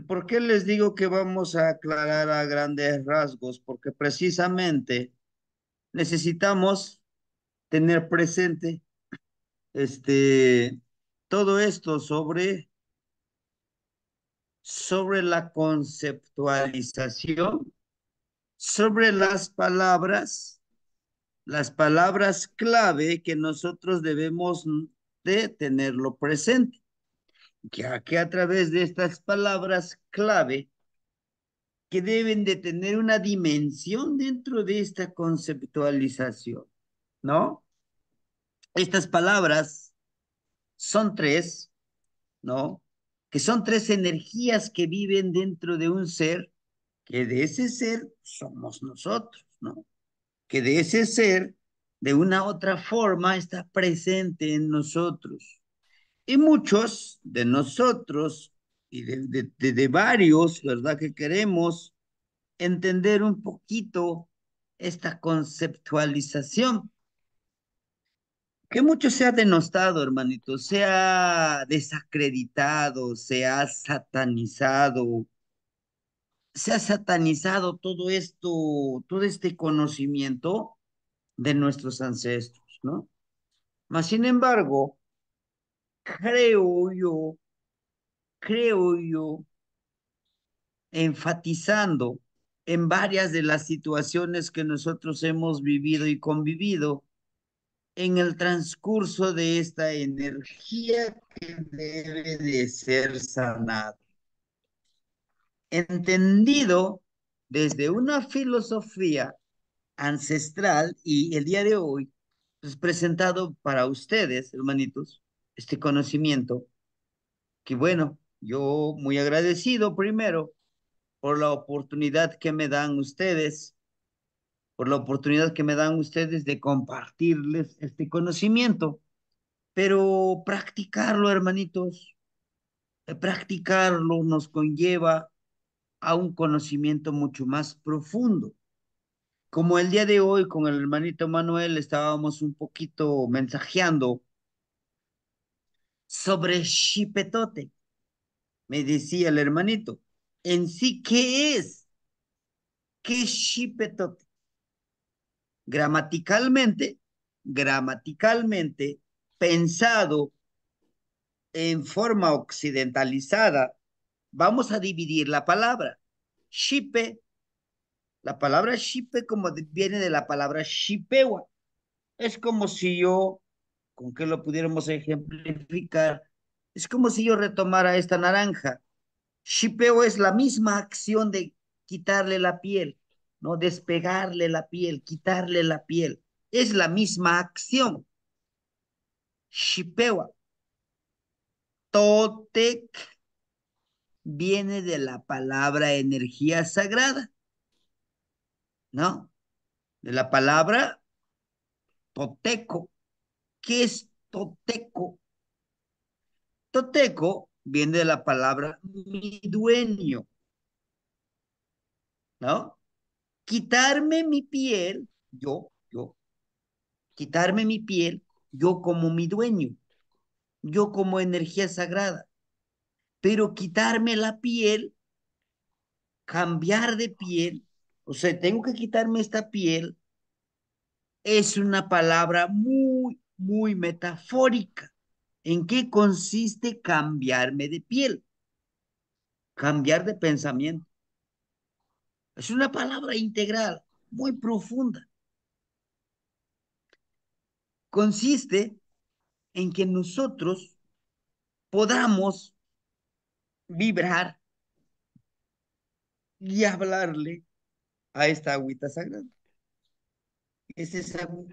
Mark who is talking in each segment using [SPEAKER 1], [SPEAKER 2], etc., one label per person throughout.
[SPEAKER 1] ¿Por qué les digo que vamos a aclarar a grandes rasgos? Porque precisamente necesitamos tener presente este, todo esto sobre la conceptualización, sobre las palabras clave que nosotros debemos de tenerlo presente, ya que a través de estas palabras clave que deben de tener una dimensión dentro de esta conceptualización, ¿no? Estas palabras son tres, ¿no? Que son tres energías que viven dentro de un ser, que de ese ser somos nosotros, ¿no? Que de ese ser, de una u otra forma, está presente en nosotros. Y muchos de nosotros, y de varios, ¿verdad? Que queremos entender un poquito esta conceptualización, que mucho se ha denostado, hermanito, se ha desacreditado, se ha satanizado todo esto, todo este conocimiento de nuestros ancestros, ¿no? Mas, sin embargo, creo yo, creo yo, enfatizando en varias de las situaciones que nosotros hemos vivido y convivido, en el transcurso de esta energía que debe de ser sanada. Entendido desde una filosofía ancestral y el día de hoy, pues presentado para ustedes, hermanitos, este conocimiento, que bueno, yo muy agradecido primero por la oportunidad que me dan ustedes, por la oportunidad que me dan ustedes de compartirles este conocimiento. Pero practicarlo, hermanitos, practicarlo nos conlleva a un conocimiento mucho más profundo. Como el día de hoy con el hermanito Manuel estábamos un poquito mensajeando sobre Shipetote, me decía el hermanito, en sí, ¿qué es? ¿Qué es Shipetote? Gramaticalmente, gramaticalmente, pensado en forma occidentalizada, vamos a dividir la palabra. Shipe, la palabra shipe viene de la palabra shipewa. Es como si yo, con qué lo pudiéramos ejemplificar, es como si yo retomara esta naranja. Shipeo es la misma acción de quitarle la piel, ¿no? Despegarle la piel, quitarle la piel. Es la misma acción. Shipewa. Totec viene de la palabra energía sagrada, ¿no? De la palabra toteco. ¿Qué es toteco? Toteco viene de la palabra mi dueño, ¿no? Quitarme mi piel, quitarme mi piel, yo como mi dueño, yo como energía sagrada, pero quitarme la piel, cambiar de piel, o sea, tengo que quitarme esta piel, es una palabra muy, muy metafórica. ¿En qué consiste cambiarme de piel? Cambiar de pensamiento. Es una palabra integral, muy profunda. Consiste en que nosotros podamos vibrar y hablarle a esta agüita sagrada. Esa agua,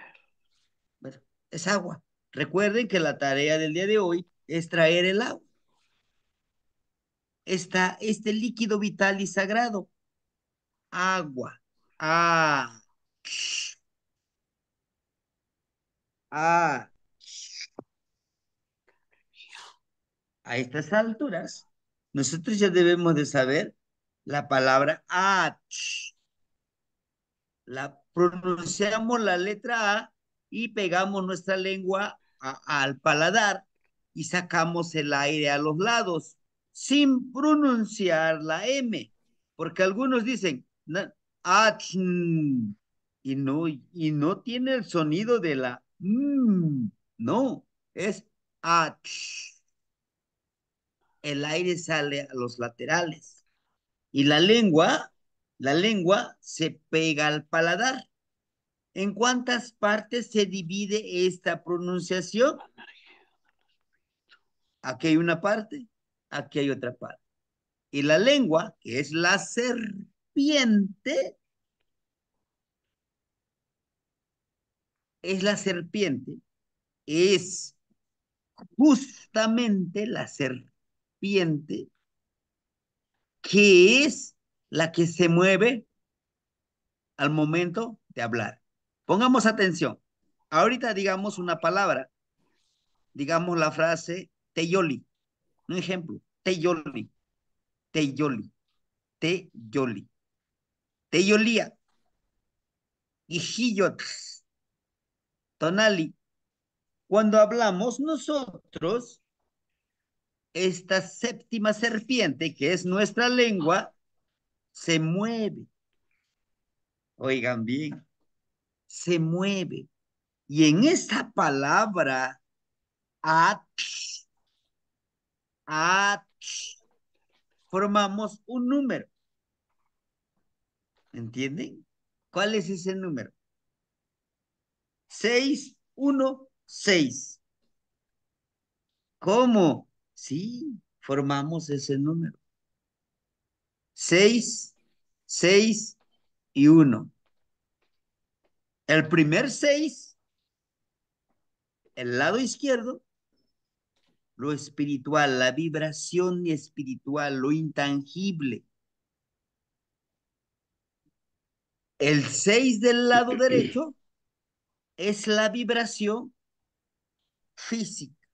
[SPEAKER 1] bueno, es agua. Recuerden que la tarea del día de hoy es traer el agua, este líquido vital y sagrado, agua. Ah, ah, a estas alturas, nosotros ya debemos de saber la palabra H. Pronunciamos la letra A y pegamos nuestra lengua al paladar y sacamos el aire a los lados sin pronunciar la M, porque algunos dicen "Atn", y no tiene el sonido de la no, es ach. El aire sale a los laterales y la lengua se pega al paladar. ¿En cuántas partes se divide esta pronunciación? Aquí hay una parte, aquí hay otra parte. Y la lengua, que es la serpiente, es justamente la serpiente que es la que se mueve al momento de hablar. Pongamos atención. Ahorita digamos una palabra, digamos la frase teyoli. Un ejemplo, teyoli, teyoli, teyoli, teyolía, hijillot, tonali. Cuando hablamos nosotros, esta séptima serpiente, que es nuestra lengua, se mueve. Oigan bien, se mueve. Y en esa palabra, at, at, formamos un número. ¿Entienden? ¿Cuál es ese número? 616. ¿Cómo? Sí, formamos ese número. 6, 6 y 1. El primer 6, el lado izquierdo, lo espiritual, la vibración espiritual, lo intangible. El 6 del lado derecho es la vibración física,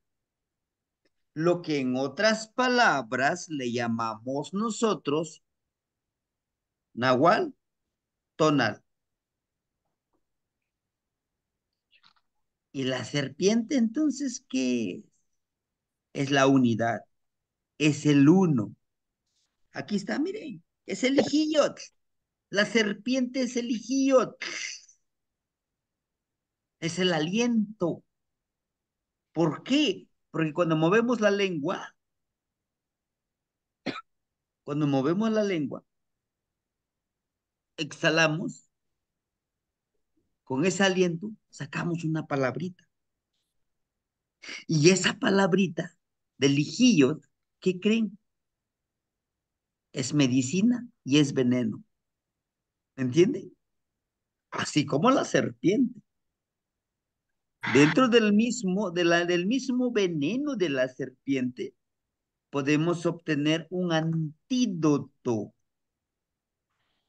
[SPEAKER 1] lo que en otras palabras le llamamos nosotros nahual tonal. ¿Y la serpiente entonces qué es? Es la unidad, es el uno. Aquí está, miren, es el ijillot. La serpiente es el ijillot, es el aliento. ¿Por qué? Porque cuando movemos la lengua, exhalamos, con ese aliento sacamos una palabrita. Y esa palabrita del lijillo, ¿qué creen? Es medicina y es veneno. ¿Entienden? Así como la serpiente. Dentro del mismo veneno de la serpiente, podemos obtener un antídoto,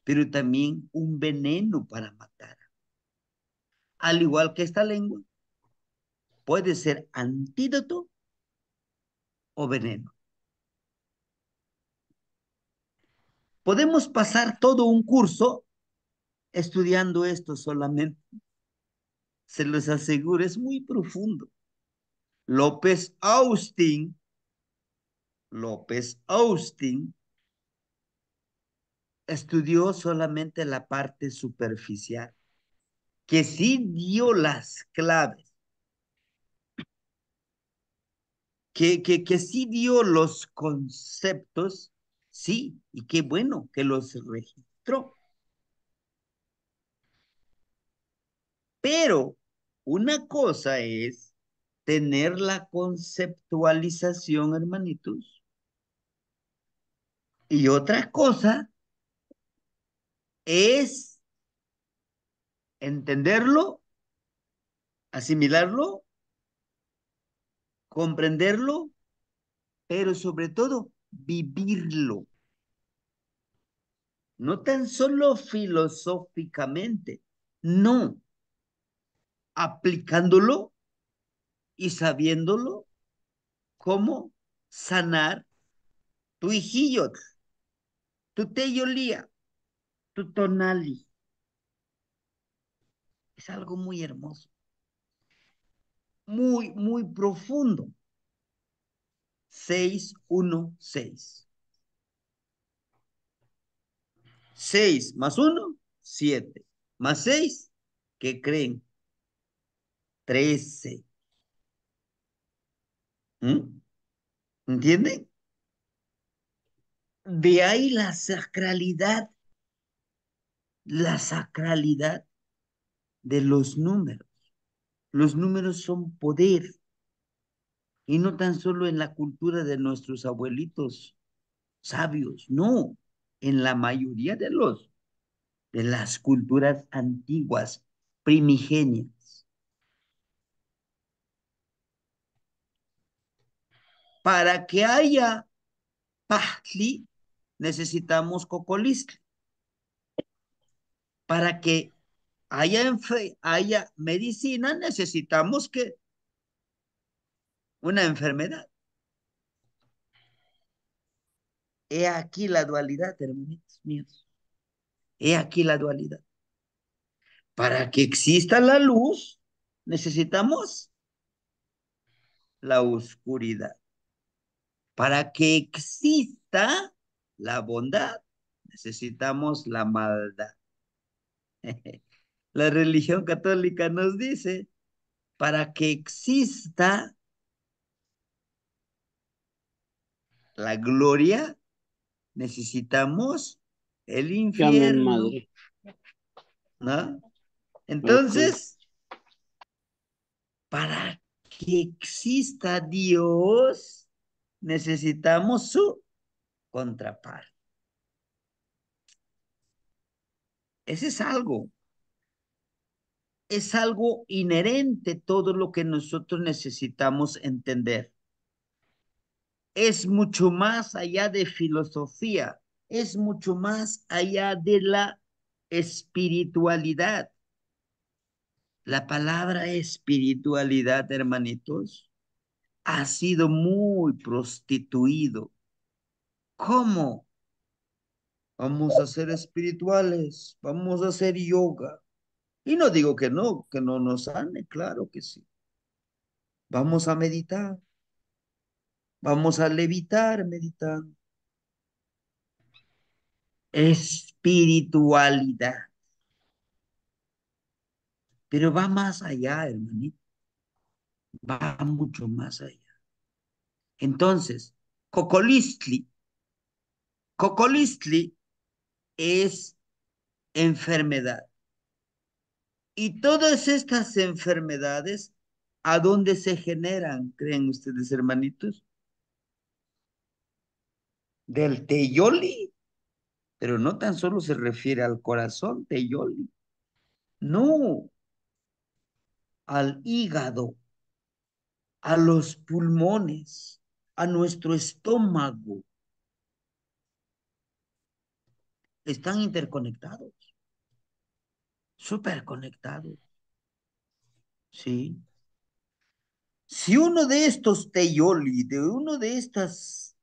[SPEAKER 1] pero también un veneno para matar. Al igual que esta lengua, puede ser antídoto o veneno. Podemos pasar todo un curso estudiando esto solamente. Se los aseguro, es muy profundo. López Austin, López Austin estudió solamente la parte superficial, que sí dio las claves, que sí dio los conceptos, sí, y qué bueno que los registró. Pero una cosa es tener la conceptualización, hermanitos, y otra cosa es entenderlo, asimilarlo, comprenderlo, pero sobre todo vivirlo, no tan solo filosóficamente, no, aplicándolo y sabiéndolo cómo sanar tu hijillo, tu teyolía, tu tonali. Es algo muy hermoso, muy, muy profundo. 616. 6 más 1, 7. Más 6, ¿qué creen? 13. ¿Mm? ¿Entienden? De ahí la sacralidad de los números. Los números son poder, y no tan solo en la cultura de nuestros abuelitos sabios, no, en la mayoría de las culturas antiguas, primigenias. Para que haya Pahtli, necesitamos Cocolistli. Para que haya medicina, necesitamos que una enfermedad. He aquí la dualidad, hermanitos míos. He aquí la dualidad. Para que exista la luz, necesitamos la oscuridad. Para que exista la bondad, necesitamos la maldad. La religión católica nos dice, para que exista la gloria, necesitamos el
[SPEAKER 2] Llamen
[SPEAKER 1] infierno,
[SPEAKER 2] madre.
[SPEAKER 1] ¿no?
[SPEAKER 2] Ok.
[SPEAKER 1] Entonces, para que exista Dios, necesitamos su contraparte. Ese es algo inherente todo lo que nosotros necesitamos entender. Es mucho más allá de filosofía, es mucho más allá de la espiritualidad. La palabra espiritualidad, hermanitos, ha sido muy prostituido. ¿Cómo? Vamos a ser espirituales, vamos a hacer yoga. Y no digo que no nos sane, claro que sí. Vamos a meditar, vamos a levitar meditando. Espiritualidad. Pero va más allá, hermanito, va mucho más allá. Entonces, Cocolistli, Cocolistli es enfermedad. Y todas estas enfermedades, ¿a dónde se generan, creen ustedes, hermanitos? Del teyoli, pero no tan solo se refiere al corazón, teyoli, no, al hígado, a los pulmones, a nuestro estómago, están interconectados, súper conectados, ¿sí? Si uno de estos teyoli, de uno de estas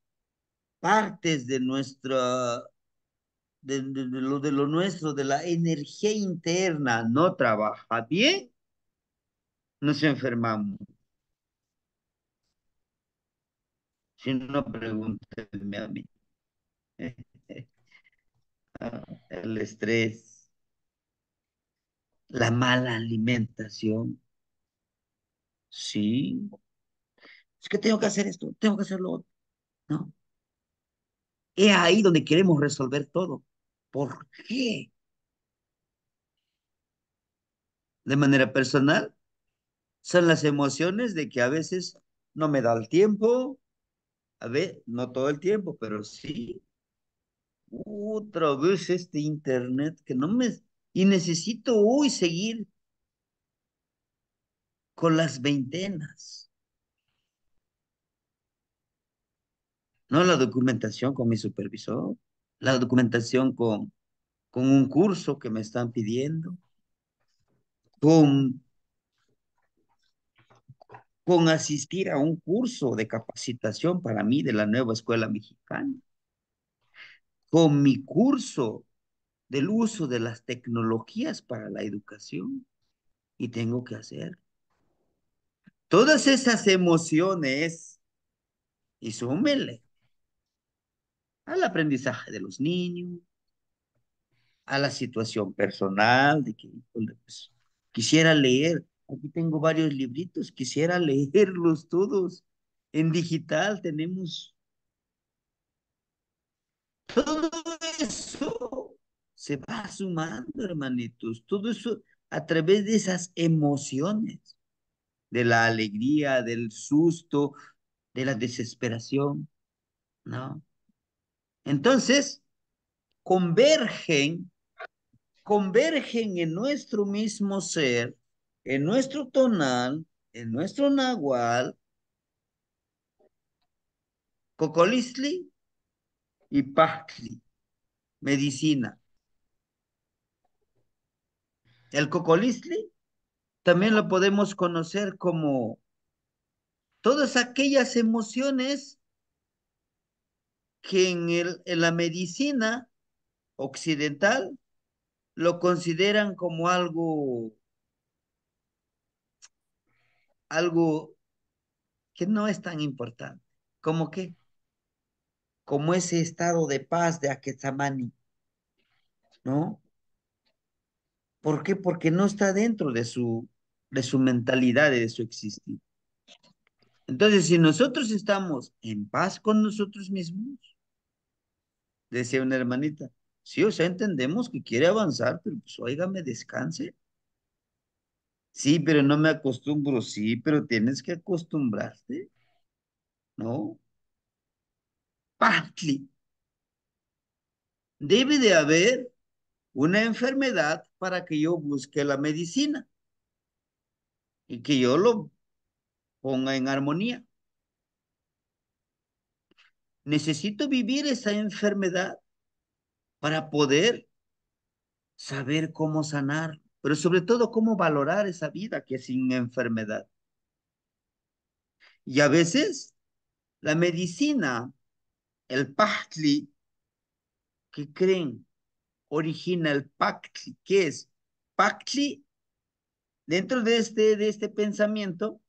[SPEAKER 1] partes de nuestra, de lo nuestro, de la energía interna, no trabaja bien, nos enfermamos. Si no, pregúntenme a mí. El estrés, la mala alimentación, sí. Es que tengo que hacer esto, tengo que hacerlo otro, ¿no? Es ahí donde queremos resolver todo. ¿Por qué? De manera personal, son las emociones de que a veces no me da el tiempo, a ver, no todo el tiempo, pero sí, otra vez este internet que no me... Y necesito hoy seguir con las veintenas, ¿no? La documentación con mi supervisor, la documentación con un curso que me están pidiendo, con, con asistir a un curso de capacitación para mí de la nueva escuela mexicana, con mi curso del uso de las tecnologías para la educación, y tengo que hacer. Todas esas emociones y súmele al aprendizaje de los niños, a la situación personal, de que híjole, pues, quisiera leer. Aquí tengo varios libritos, quisiera leerlos todos. En digital tenemos todo eso. Se va sumando, hermanitos. Todo eso a través de esas emociones, de la alegría, del susto, de la desesperación, ¿no? Entonces, convergen convergen en nuestro mismo ser, en nuestro tonal, en nuestro nahual, cocolistli y pactli, medicina. El cocolistli también lo podemos conocer como todas aquellas emociones que en la medicina occidental lo consideran como algo que no es tan importante. ¿Cómo qué? Como ese estado de paz de Aquetzamani, ¿no? ¿Por qué? Porque no está dentro de su mentalidad y de su existir. Entonces, si nosotros estamos en paz con nosotros mismos, decía una hermanita, sí, o sea, entendemos que quiere avanzar, pero pues, óigame, descanse. Sí, pero no me acostumbro, sí, pero tienes que acostumbrarte, ¿no? Partly. Debe de haber una enfermedad para que yo busque la medicina y que yo lo ponga en armonía. Necesito vivir esa enfermedad para poder saber cómo sanar, pero sobre todo cómo valorar esa vida que es sin enfermedad. Y a veces la medicina, el Pahtli, ¿qué creen? Origina el Pahtli. ¿Qué es? Pahtli, dentro de este pensamiento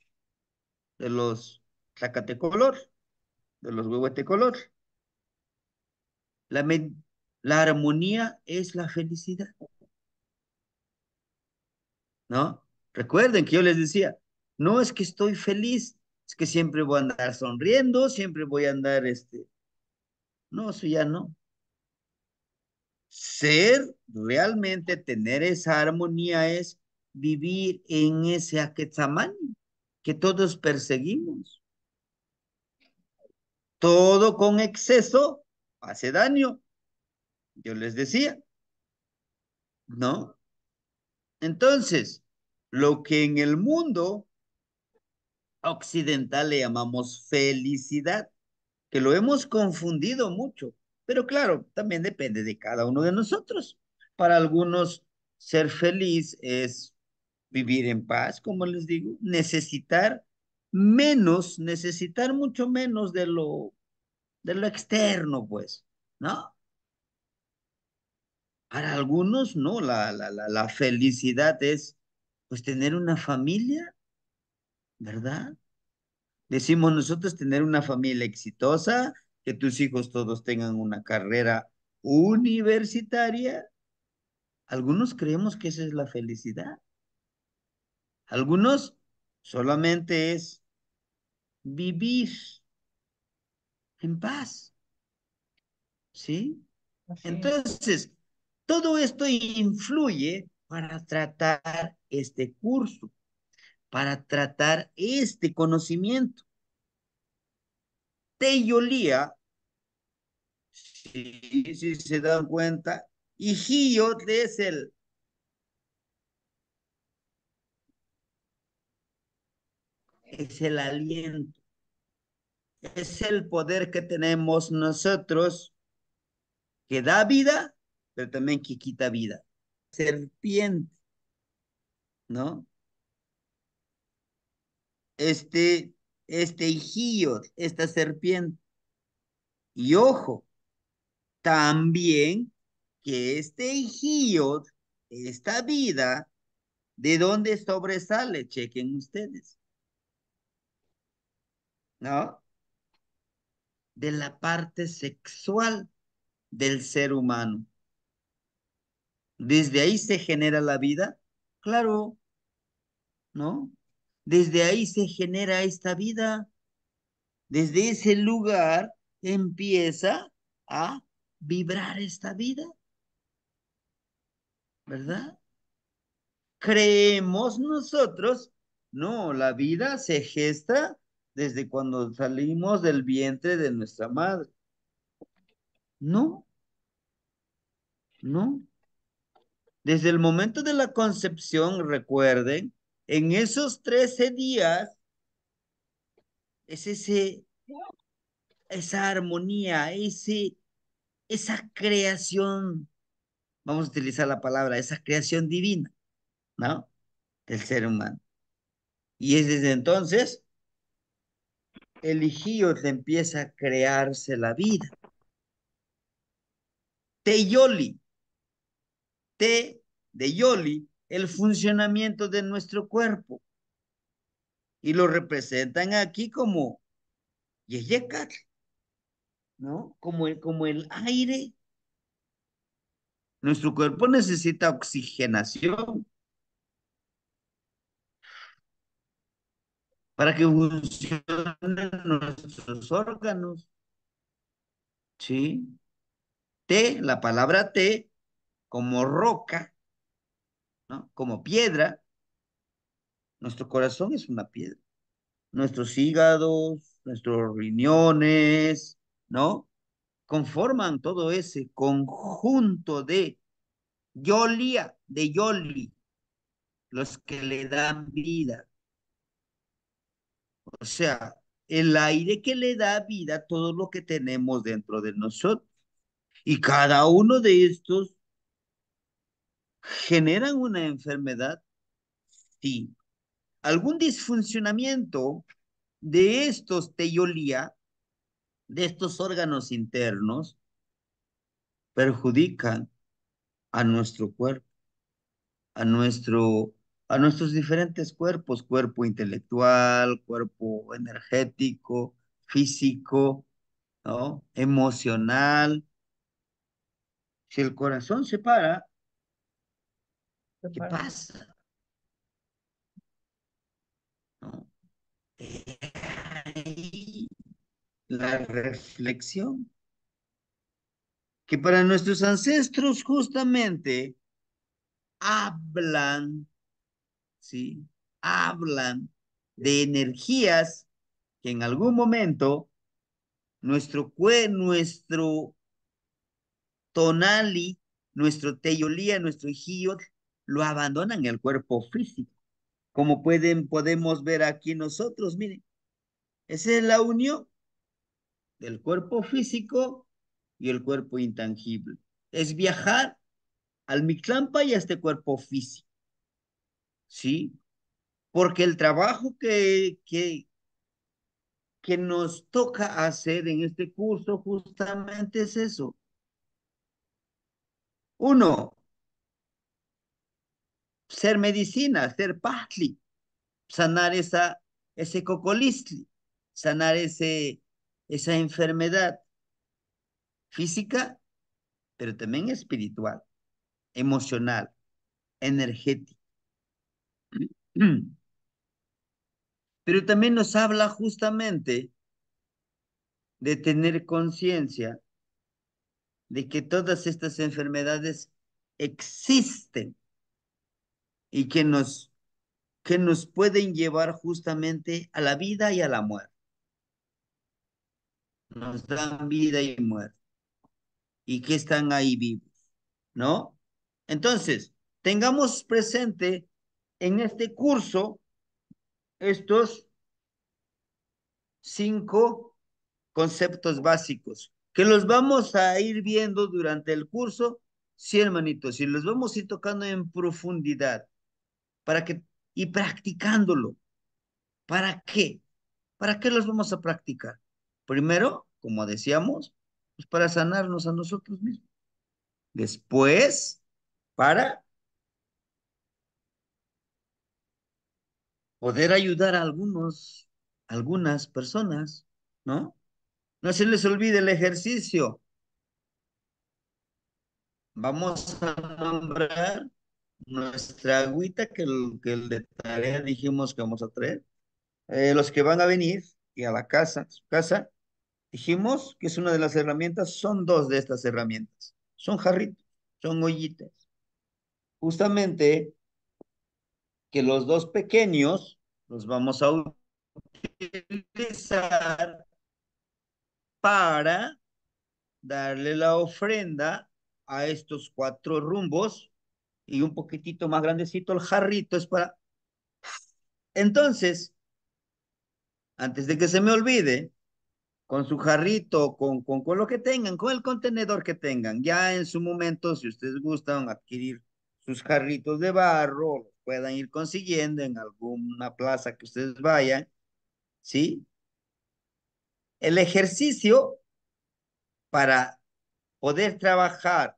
[SPEAKER 1] de los Tlacatecolor, de los Huehuetecolor, la, med- la armonía es la felicidad, ¿no? Recuerden que yo les decía, no es que estoy feliz, es que siempre voy a andar sonriendo, siempre voy a andar, no, eso ya no. Ser, realmente tener esa armonía es vivir en ese aquetzamani que todos perseguimos. Todo con exceso hace daño, yo les decía, ¿no? Entonces, lo que en el mundo occidental le llamamos felicidad, que lo hemos confundido mucho, pero claro, también depende de cada uno de nosotros. Para algunos, ser feliz es vivir en paz, como les digo, necesitar mucho menos de lo externo, pues, ¿no? Para algunos, no, la felicidad es, pues, tener una familia, ¿verdad? Decimos nosotros tener una familia exitosa, que tus hijos todos tengan una carrera universitaria. Algunos creemos que esa es la felicidad. Algunos solamente es vivir en paz, ¿sí?
[SPEAKER 2] Así es.
[SPEAKER 1] Entonces, todo esto influye para tratar este curso, para tratar este conocimiento. Teyolía, si se dan cuenta, y Giot es el aliento, es el poder que tenemos nosotros que da vida, pero también que quita vida. Serpiente, ¿no? Este, este Giot, esta serpiente. Y ojo, también que este Giot, esta vida, ¿de dónde sobresale? Chequen ustedes, ¿no? de la parte sexual del ser humano. Desde ahí se genera la vida, claro, ¿no? Desde ahí se genera esta vida, desde ese lugar empieza a vibrar esta vida, ¿verdad? Creemos nosotros, no, la vida se gesta desde cuando salimos del vientre de nuestra madre. No, no. Desde el momento de la concepción, recuerden, en esos 13 días es esa armonía, esa creación, vamos a utilizar la palabra, esa creación divina, ¿no? Del ser humano. Y es desde entonces, el hijío te empieza a crearse la vida. Teyoli, T de Yoli, el funcionamiento de nuestro cuerpo. Y lo representan aquí como Yeyekat, ¿no? Como el aire. Nuestro cuerpo necesita oxigenación para que funcionen nuestros órganos, ¿sí? T, la palabra T, como roca, ¿no? Como piedra. Nuestro corazón es una piedra. Nuestros hígados, nuestros riñones, ¿no? Conforman todo ese conjunto de Yolia, de Yoli, los que le dan vida. O sea, el aire que le da vida a todo lo que tenemos dentro de nosotros. Y cada uno de estos generan una enfermedad, sí. Algún disfuncionamiento de estos teyolía, de estos órganos internos, perjudican a nuestro cuerpo, a nuestro, a nuestros diferentes cuerpos, cuerpo intelectual, cuerpo energético, físico, ¿no? Emocional. Si el corazón se para, ¿qué pasa? ¿No? Ahí la reflexión, que para nuestros ancestros justamente hablan, ¿sí? Hablan de energías que en algún momento nuestro tonali, nuestro teyolía, nuestro hiot, lo abandonan el cuerpo físico. Como podemos ver aquí nosotros, miren, esa es la unión del cuerpo físico y el cuerpo intangible. Es viajar al Mictlampa y a este cuerpo físico, ¿sí? Porque el trabajo que nos toca hacer en este curso justamente es eso. Uno, ser medicina, ser pahli, sanar ese cocolistli, sanar esa enfermedad física, pero también espiritual, emocional, energética. Pero también nos habla justamente de tener conciencia de que todas estas enfermedades existen y que nos pueden llevar justamente a la vida y a la muerte. Nos dan vida y muerte y que están ahí vivos, ¿no? Entonces, tengamos presente en este curso estos 5 conceptos básicos que los vamos a ir viendo durante el curso, sí, hermanitos, y los vamos a ir tocando en profundidad para que y practicándolo. ¿Para qué? ¿Para qué los vamos a practicar? Primero, como decíamos, pues para sanarnos a nosotros mismos. Después, para poder ayudar a algunas personas, ¿no? No se les olvide el ejercicio. Vamos a nombrar nuestra agüita que el de tarea dijimos que vamos a traer. Los que van a venir y a la casa, su casa, dijimos que es una de las herramientas, son dos de estas herramientas. Son jarritos, son ollitas. Justamente que los dos pequeños los vamos a utilizar para darle la ofrenda a estos cuatro rumbos y un poquitito más grandecito el jarrito es para... Entonces, antes de que se me olvide, con su jarrito, con lo que tengan, con el contenedor que tengan, ya en su momento, si ustedes gustan adquirir sus jarritos de barro, los puedan ir consiguiendo en alguna plaza que ustedes vayan, ¿sí? El ejercicio para poder trabajar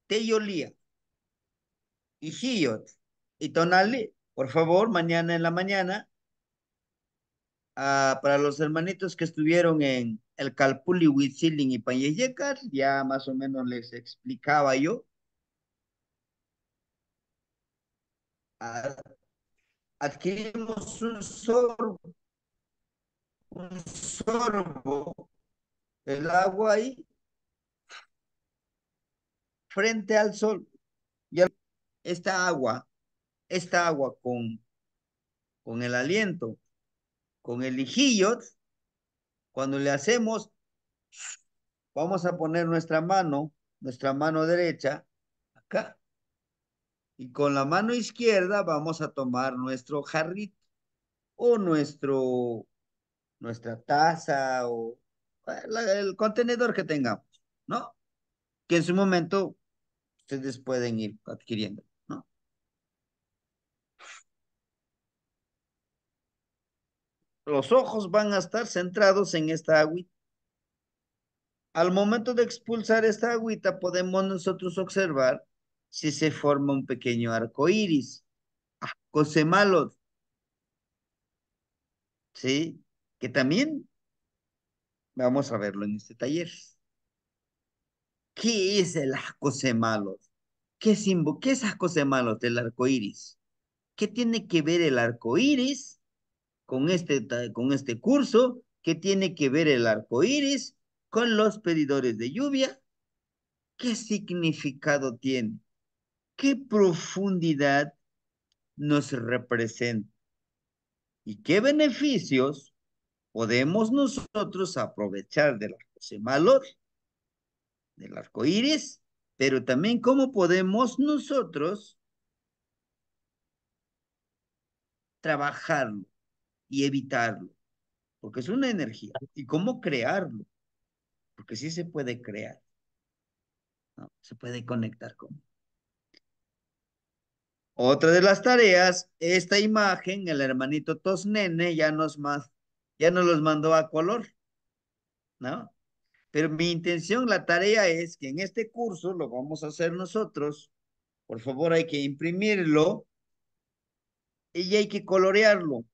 [SPEAKER 1] Teyolía y Hiyot y Tonali, por favor, mañana en la mañana, para los hermanitos que estuvieron en el Calpuli, Huitzilin y Payeyecar, ya más o menos les explicaba yo. Ah, adquirimos un sorbo del agua ahí frente al sol. Y esta agua, esta agua con el aliento, con el lijillo, cuando le hacemos, vamos a poner nuestra mano derecha, acá, y con la mano izquierda vamos a tomar nuestro jarrito o nuestra taza o el contenedor que tengamos, ¿no? Que en su momento ustedes pueden ir adquiriendo, ¿no? Los ojos van a estar centrados en esta agüita. Al momento de expulsar esta agüita, podemos nosotros observar si se forma un pequeño arco iris. Cosemalos, ¿sí? Que también vamos a verlo en este taller. ¿Qué es el Josemalos? ¿Qué es Josemalos del arco iris? ¿Qué tiene que ver el arco iris con este curso? ¿Qué tiene que ver el arco iris con los pedidores de lluvia? ¿Qué significado tiene? ¿Qué profundidad nos representa? ¿Y qué beneficios podemos nosotros aprovechar del Josemalos, del arco iris? Pero también cómo podemos nosotros trabajarlo y evitarlo, porque es una energía. ¿Y cómo crearlo? Porque sí se puede crear, ¿no? Se puede conectar con. Otra de las tareas, esta imagen, el hermanito Tosnene ya nos los mandó a color, ¿no? Pero mi intención, la tarea es que en este curso lo vamos a hacer nosotros. Por favor, hay que imprimirlo y hay que colorearlo.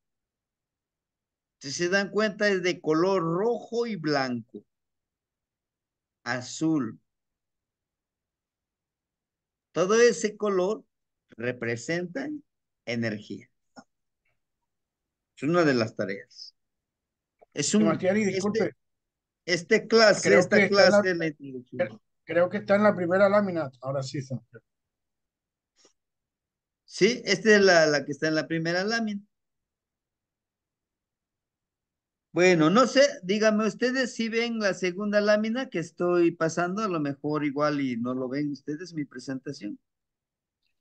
[SPEAKER 1] Si se dan cuenta, es de color rojo y blanco, azul. Todo ese color representa energía. Es una de las tareas. Es un,
[SPEAKER 2] Sebastián, y disculpe, creo que
[SPEAKER 1] esta
[SPEAKER 2] está en
[SPEAKER 1] clase
[SPEAKER 2] la,
[SPEAKER 1] es la introducción.
[SPEAKER 2] creo que está en la primera lámina. Ahora sí, Sebastián.
[SPEAKER 1] Sí, esta es la que está en la primera lámina. Bueno, no sé, díganme ustedes si ven la segunda lámina que estoy pasando, a lo mejor igual y no lo ven ustedes mi presentación.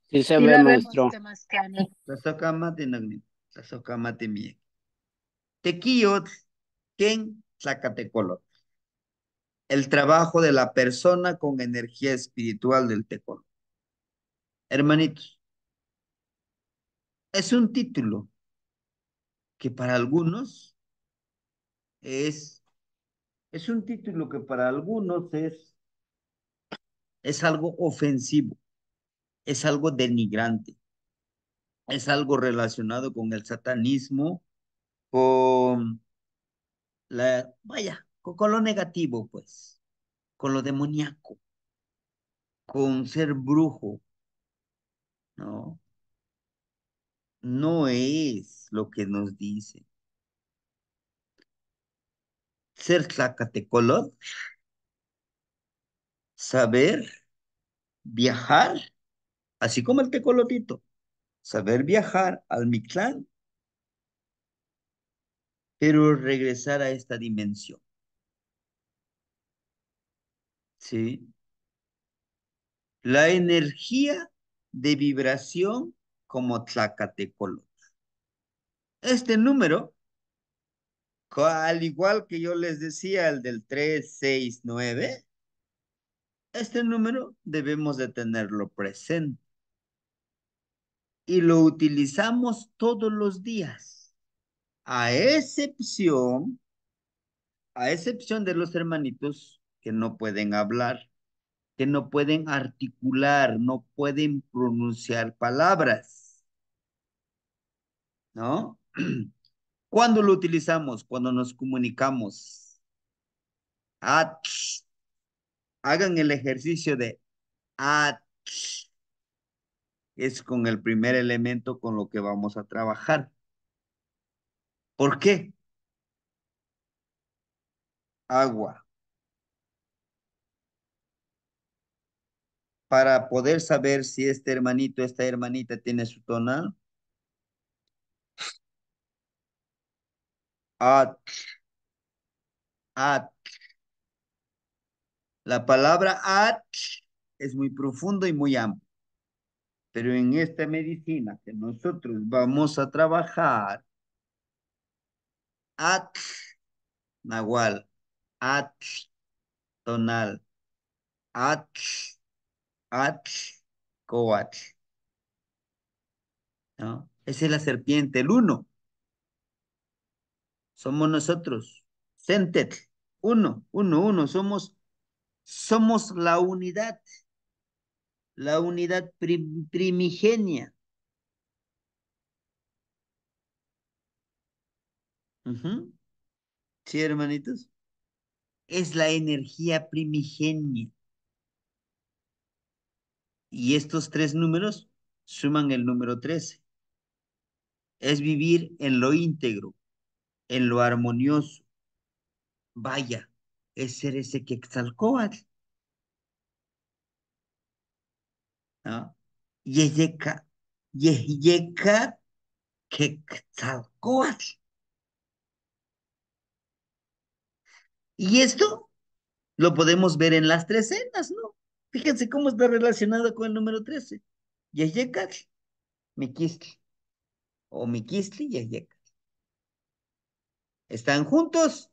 [SPEAKER 3] Sí se
[SPEAKER 4] Sí
[SPEAKER 3] ve,
[SPEAKER 4] la vemos,
[SPEAKER 3] maestro.
[SPEAKER 4] Sebastián.
[SPEAKER 1] Tlazohcamati nogni, tlazohcamati miek. Tequiyot, ken tlacatecolo. El trabajo de la persona con energía espiritual del tecolo. Hermanitos, es un título que para algunos es, es un título que para algunos es algo ofensivo, es algo denigrante, es algo relacionado con el satanismo, con vaya, con lo negativo, pues, con lo demoníaco, con ser brujo, ¿no? No es lo que nos dice. Ser tlacatecolot, saber viajar, así como el tecolotito, saber viajar al Mictlán, pero regresar a esta dimensión, ¿sí? La energía de vibración como tlacatecolot. Este número, al igual que yo les decía, el del 369, este número debemos de tenerlo presente y lo utilizamos todos los días, a excepción, a excepción de los hermanitos que no pueden hablar, que no pueden articular, no pueden pronunciar palabras, ¿no? ¿Cuándo lo utilizamos? Cuando nos comunicamos. Ach. Hagan el ejercicio de ach. Es con el primer elemento con lo que vamos a trabajar. ¿Por qué? Agua. Para poder saber si este hermanito, esta hermanita tiene su tonal. Ach. Ach. La palabra ach es muy profundo y muy amplio. Pero en esta medicina que nosotros vamos a trabajar, at, nahual, at, tonal, at, at, coat, ¿no? Esa es la serpiente, el uno. Somos nosotros. Sentet, uno, uno, uno. Somos la unidad primigenia. Ujú. Sí, hermanitos. Es la energía primigenia. Y estos tres números suman el número 13. Es vivir en lo íntegro, en lo armonioso. Vaya, es ser ese Quetzalcóatl, ¿no? Yeyeca, Yeyeca Quetzalcóatl. Y esto lo podemos ver en las tres cenas, ¿no? Fíjense cómo está relacionado con el número 13. Yeyecatl, Miquistli, o Miquistli, Yeyecatl. Están juntos,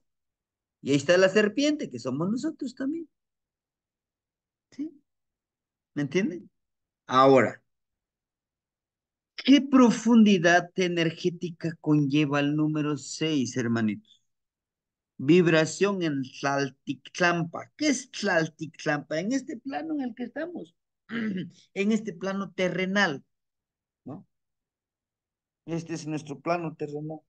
[SPEAKER 1] y ahí está la serpiente, que somos nosotros también. ¿Sí? ¿Me entienden? Ahora, ¿qué profundidad energética conlleva el número 6, hermanitos? Vibración en Tlaltictlampa. ¿Qué es Tlaltictlampa? En este plano en el que estamos, en este plano terrenal, ¿no? Este es nuestro plano terrenal,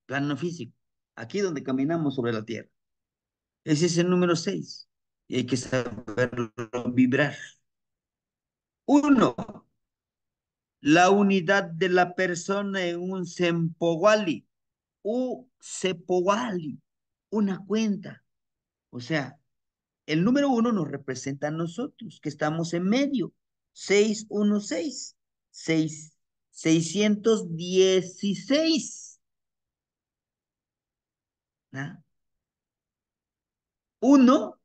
[SPEAKER 1] plano físico, aquí donde caminamos sobre la tierra. Ese es el número 6 y hay que saberlo vibrar. Uno, la unidad de la persona en un Sempowali. Sepowali, una cuenta. O sea, el número uno nos representa a nosotros, que estamos en medio. 616, 616. ¿Ah? Uno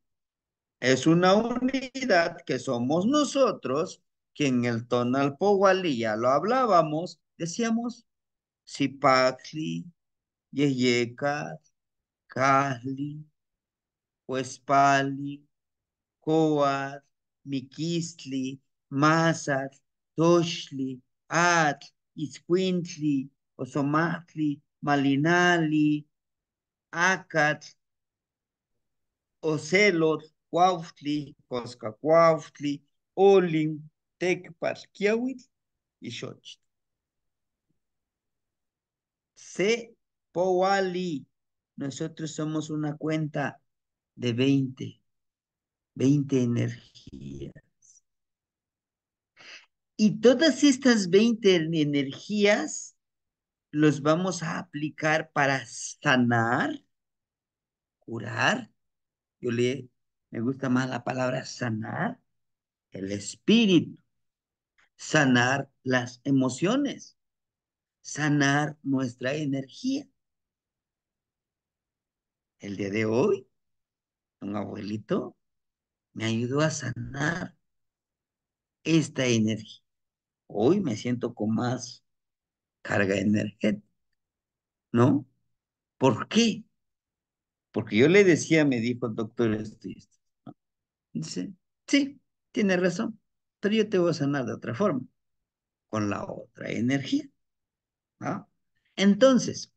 [SPEAKER 1] es una unidad que somos nosotros, que en el tonal Powali ya lo hablábamos, decíamos, Zipacli, Yeyeca, Cali, Huespali, Coat, Miquistli, Mazat, Toshli, Atl, Itzcuintli, Osomatli, Malinali, Acatl, Ocelot, Cuauhtli, Coscacuauhtli, Olin, Tecpat, Kiawit y Xochitl. Powali, nosotros somos una cuenta de 20 energías. Y todas estas 20 energías los vamos a aplicar para sanar, curar. Me gusta más la palabra sanar el espíritu, sanar las emociones, sanar nuestra energía. El día de hoy, un abuelito me ayudó a sanar esta energía. Hoy me siento con más carga energética, ¿no? ¿Por qué? Porque yo le decía, me dijo el doctor esto y esto. Dice, sí, tiene razón, pero yo te voy a sanar de otra forma, con la otra energía, ¿no? Entonces,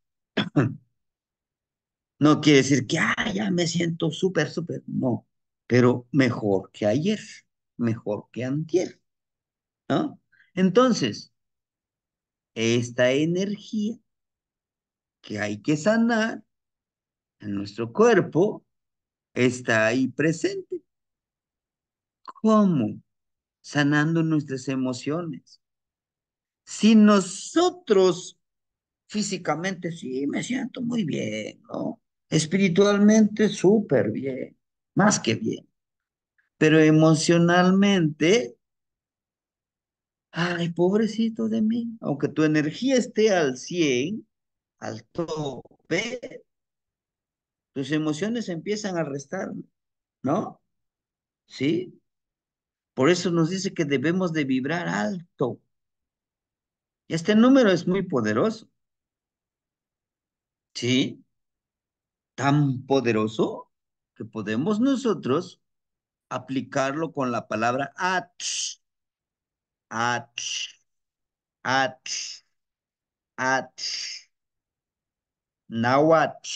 [SPEAKER 1] no quiere decir que, ya me siento súper, súper, no, pero mejor que ayer, mejor que antier, ¿no? Entonces, esta energía que hay que sanar en nuestro cuerpo está ahí presente. ¿Cómo? Sanando nuestras emociones. Si nosotros físicamente sí me siento muy bien, ¿no? Espiritualmente súper bien, más que bien. Pero emocionalmente, ay, pobrecito de mí, aunque tu energía esté al 100, al tope, tus emociones empiezan a restar, ¿no? ¿Sí? Por eso nos dice que debemos de vibrar alto. Y este número es muy poderoso, ¿sí? Tan poderoso que podemos nosotros aplicarlo con la palabra ach, ach, ach, ach, náhuatl.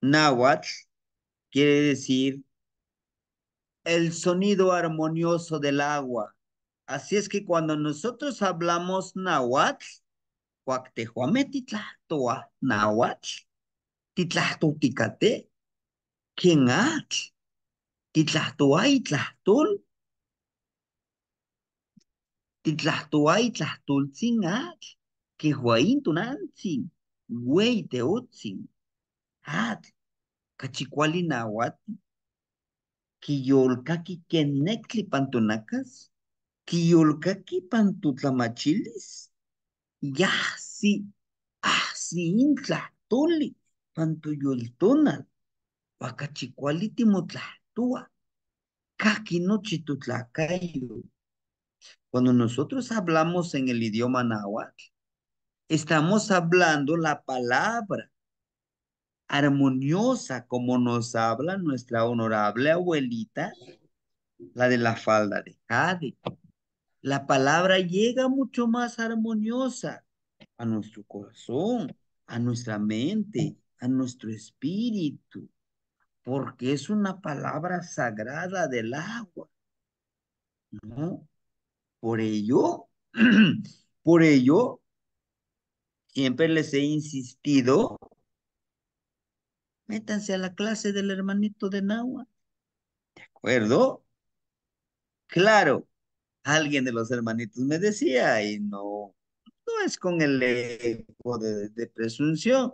[SPEAKER 1] Náhuatl quiere decir el sonido armonioso del agua. Así es que cuando nosotros hablamos náhuatl, cuactejuame titlahtoa náhuatl, titlahtoticate, quenach, titlahtoa itlahtul, titlahtoa itlahtultzin quehuaín tunantzin, güey teotzin, atl, cachicuali náhuatl, quiyolcaqui quenectli pantunacas, quiyolcaqui pantutlamachilis, yahsi, ahsi intlahtoli, pantuyoltonal, huacachicuali timotlahtua, caqui nochi tutlacayo. Cuando nosotros hablamos en el idioma náhuatl, estamos hablando la palabra armoniosa como nos habla nuestra honorable abuelita, la de la falda de jade. La palabra llega mucho más armoniosa a nuestro corazón, a nuestra mente, a nuestro espíritu, porque es una palabra sagrada del agua, ¿no? Por ello, por ello, siempre les he insistido, métanse a la clase del hermanito de Nahua, ¿de acuerdo? Claro, alguien de los hermanitos me decía, y no es con el ego de presunción.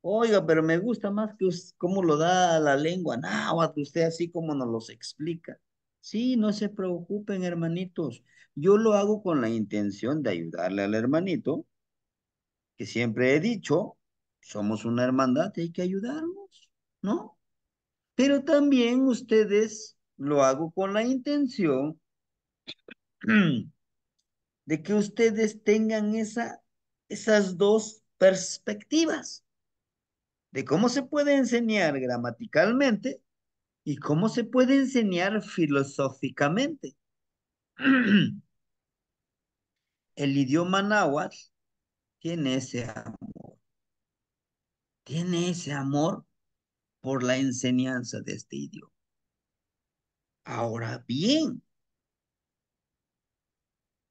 [SPEAKER 1] Oiga, pero me gusta más que cómo lo da la lengua náhuatl, usted así como nos los explica. Sí, no se preocupen, hermanitos. Yo lo hago con la intención de ayudarle al hermanito, que siempre he dicho, somos una hermandad, hay que ayudarnos, ¿no? Pero también ustedes lo hago con la intención de que ustedes tengan esas dos perspectivas de cómo se puede enseñar gramaticalmente y cómo se puede enseñar filosóficamente. El idioma náhuatl tiene ese amor por la enseñanza de este idioma. Ahora bien,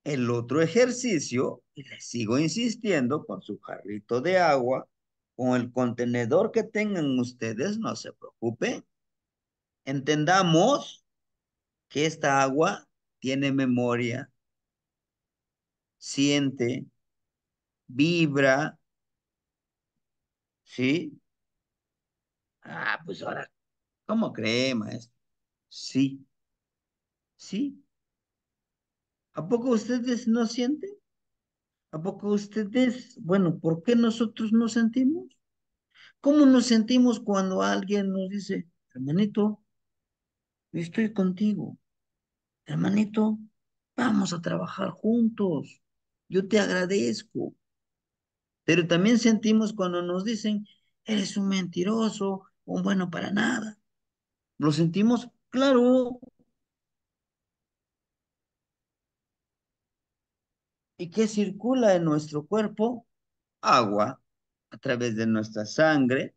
[SPEAKER 1] el otro ejercicio, y les sigo insistiendo con su jarrito de agua, con el contenedor que tengan ustedes, no se preocupen. Entendamos que esta agua tiene memoria, siente, vibra, ¿sí? Ah, pues ahora, ¿cómo cree, maestro? Sí, sí. ¿A poco ustedes no sienten? ¿A poco ustedes, bueno, por qué nosotros no sentimos? ¿Cómo nos sentimos cuando alguien nos dice, hermanito, estoy contigo, hermanito, vamos a trabajar juntos, yo te agradezco? Pero también sentimos cuando nos dicen, eres un mentiroso, un bueno para nada. ¿Lo sentimos? Claro. ¿Y qué circula en nuestro cuerpo? Agua a través de nuestra sangre,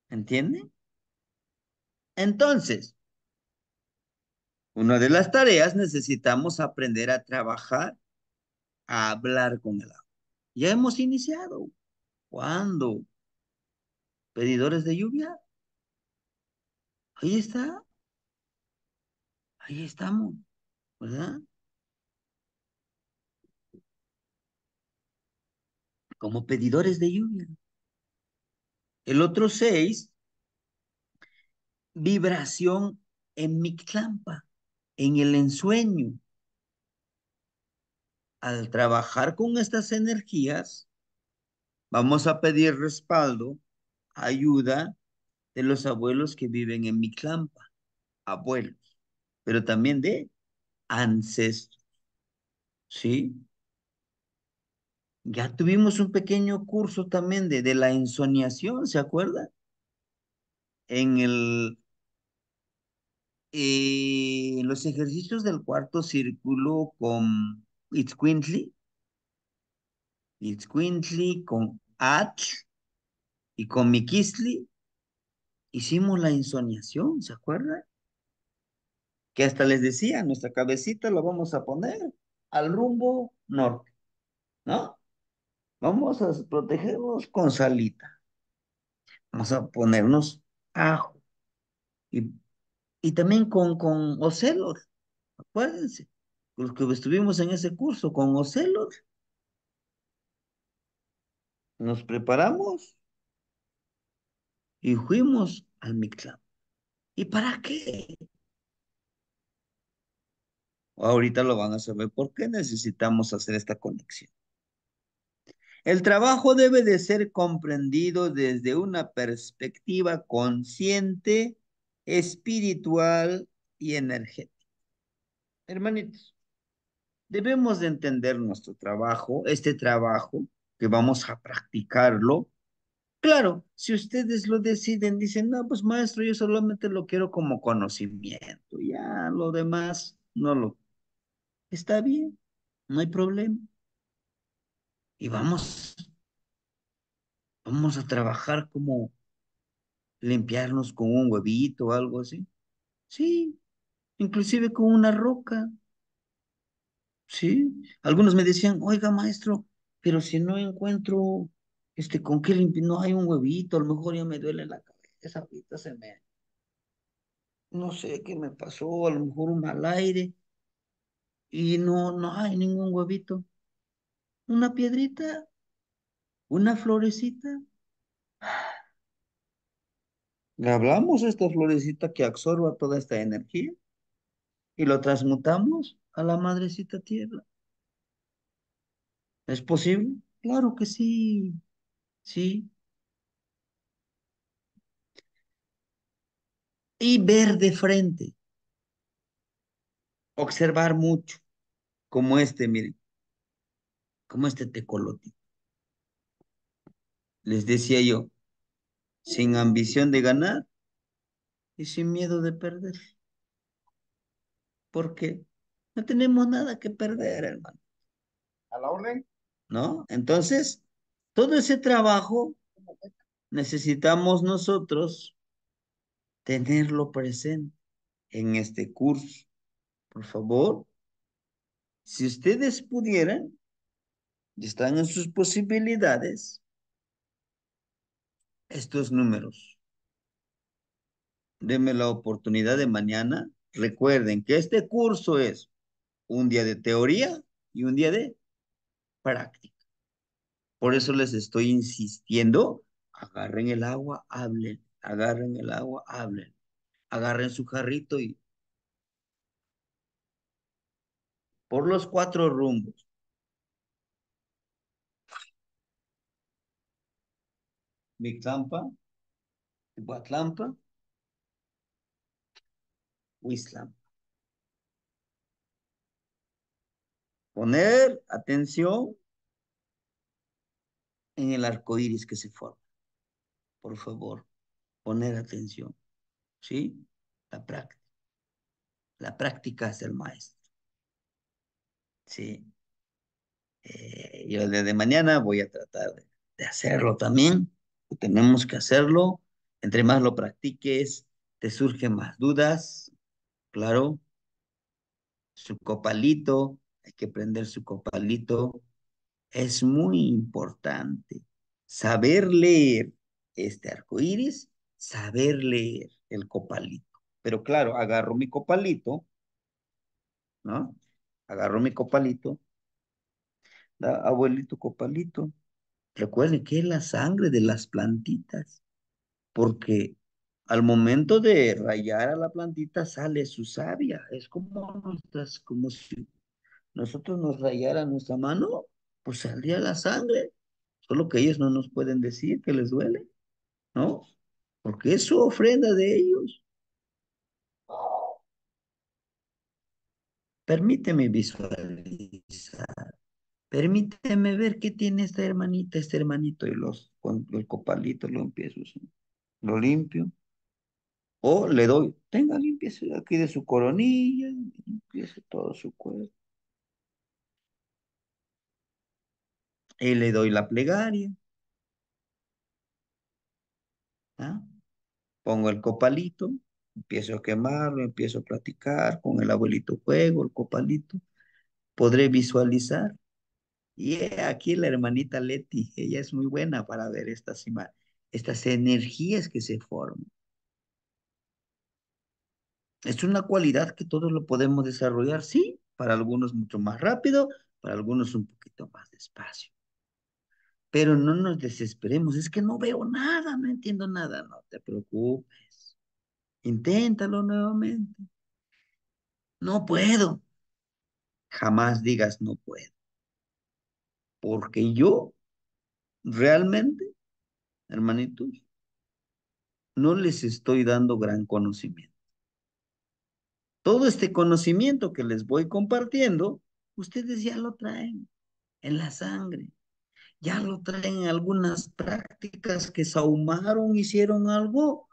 [SPEAKER 1] ¿entienden? Entonces, una de las tareas necesitamos aprender a trabajar, a hablar con el agua. Ya hemos iniciado. ¿Cuándo? Pedidores de lluvia. Ahí está, ahí estamos, ¿verdad? Como pedidores de lluvia. El otro 6, vibración en Mictlampa, en el ensueño. Al trabajar con estas energías, vamos a pedir respaldo, ayuda de los abuelos que viven en Mictlampa, abuelos, pero también de ancestros, ¿sí? Ya tuvimos un pequeño curso también de la ensoñación, ¿se acuerda? En los ejercicios del cuarto círculo con Itzcuintli, con Atl y con Miquistli, hicimos la ensoñación, ¿se acuerda? Que hasta les decía, nuestra cabecita la vamos a poner al rumbo norte, ¿no? Vamos a protegernos con salita, vamos a ponernos ajo y, y también con ocelos, acuérdense, los que estuvimos en ese curso con ocelos, nos preparamos y fuimos al Mictlán. ¿Y para qué? Ahorita lo van a saber por qué necesitamos hacer esta conexión. El trabajo debe de ser comprendido desde una perspectiva consciente, espiritual y energética. Hermanitos, debemos de entender nuestro trabajo, este trabajo que vamos a practicarlo. Claro, si ustedes lo deciden, dicen, no, pues maestro, yo solamente lo quiero como conocimiento, ya lo demás no lo... Está bien, no hay problema. Y vamos a trabajar como limpiarnos con un huevito o algo así. Sí, inclusive con una roca. Sí. Algunos me decían, oiga, maestro, pero si no encuentro, con qué limpiar, no hay un huevito, a lo mejor ya me duele la cabeza, ahorita no sé qué me pasó, a lo mejor un mal aire, y no hay ningún huevito. Una piedrita, una florecita. Le hablamos a esta florecita que absorba toda esta energía y lo transmutamos a la madrecita tierra. ¿Es posible? Claro que sí, sí. Y ver de frente, observar mucho, como miren, como este tecolote. Les decía yo, sin ambición de ganar y sin miedo de perder. Porque no tenemos nada que perder, hermano.
[SPEAKER 2] A la orden.
[SPEAKER 1] ¿No? Entonces, todo ese trabajo necesitamos nosotros tenerlo presente en este curso. Por favor, Si ustedes pudieran, y están en sus posibilidades, estos números, denme la oportunidad de mañana. Recuerden que este curso es un día de teoría y un día de práctica. Por eso les estoy insistiendo, agarren el agua, hablen, agarren el agua, hablen, agarren su jarrito y por los cuatro rumbos. Mictlampa, Guatlampa, Huizlampa. Poner atención en el arco iris que se forma. Por favor, poner atención. ¿Sí? La práctica. La práctica es el maestro. Sí. Yo desde mañana voy a tratar de hacerlo también. Tenemos que hacerlo. Entre más lo practiques, te surgen más dudas. Claro, su copalito, hay que prender su copalito. Es muy importante saber leer este arco iris, saber leer el copalito. Pero claro, agarro mi copalito, ¿no? Agarro mi copalito, ¿da? Abuelito copalito. Recuerden que es la sangre de las plantitas, porque al momento de rayar a la plantita sale su savia. Es como si nosotros nos rayara nuestra mano, pues saldría la sangre. Solo que ellos no nos pueden decir que les duele, ¿no? Porque es su ofrenda de ellos. Permíteme visualizar. Permíteme ver qué tiene esta hermanita, este hermanito, y con el copalito lo empiezo, ¿sí? Lo limpio. O le doy, tenga, limpieza aquí de su coronilla, limpieza todo su cuerpo. Y le doy la plegaria, ¿ah? Pongo el copalito, empiezo a quemarlo, empiezo a platicar con el abuelito juego, el copalito. Podré visualizar. Y aquí la hermanita Leti, ella es muy buena para ver estas energías que se forman. Es una cualidad que todos lo podemos desarrollar, sí, para algunos mucho más rápido, para algunos un poquito más despacio. Pero no nos desesperemos, es que no veo nada, no entiendo nada, no te preocupes. Inténtalo nuevamente. No puedo. Jamás digas no puedo, porque yo realmente, hermanitos, no les estoy dando gran conocimiento. Todo este conocimiento que les voy compartiendo, ustedes ya lo traen en la sangre, ya lo traen en algunas prácticas que sahumaron, hicieron algo.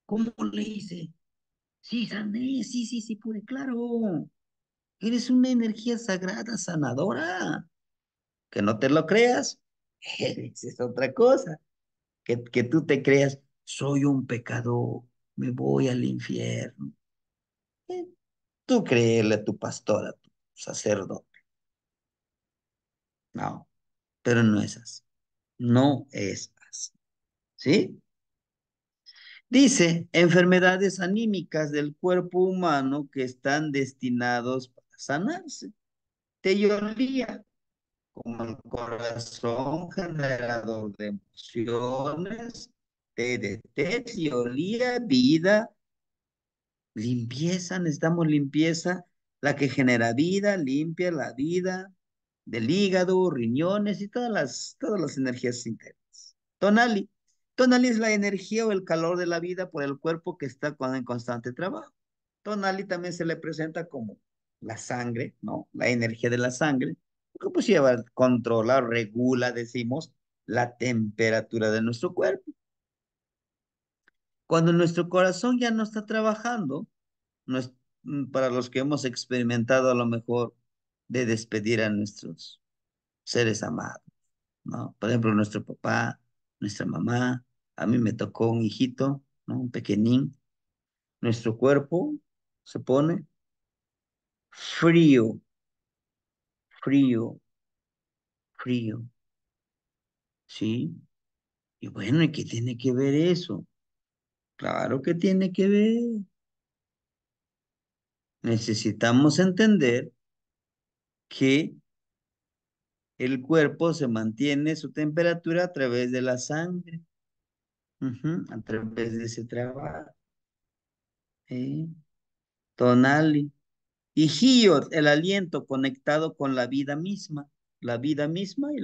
[SPEAKER 1] ¿Cómo le hice? Sí, sané, sí, sí, sí, pude, claro. Eres una energía sagrada, sanadora. Que no te lo creas, esa es otra cosa. Que tú te creas, soy un pecador, me voy al infierno. Eh, Tú créele a tu pastor, a tu sacerdote. No, pero no es así. No es así. ¿Sí? Dice, enfermedades anímicas del cuerpo humano que están destinados para sanarse. Teolía, como el corazón generador de emociones, TDT, teolía, vida, limpieza, necesitamos limpieza, la que genera vida, limpia la vida del hígado, riñones y todas las energías internas. Tonali. Tonali es la energía o el calor de la vida por el cuerpo que está en constante trabajo. Tonali también se le presenta como la sangre, ¿no? La energía de la sangre, porque pues lleva, controla, regula, decimos, la temperatura de nuestro cuerpo. Cuando nuestro corazón ya no está trabajando, no es, para los que hemos experimentado a lo mejor de despedir a nuestros seres amados, ¿no? Por ejemplo, nuestro papá, nuestra mamá, a mí me tocó un hijito, ¿no? Un pequeñín, nuestro cuerpo se pone frío, frío, frío, ¿sí? Y bueno, ¿y qué tiene que ver eso? Claro que tiene que ver. Necesitamos entender que el cuerpo se mantiene su temperatura a través de la sangre, a través de ese trabajo. ¿Sí? Tonali. Y Hiot, el aliento conectado con la vida misma y la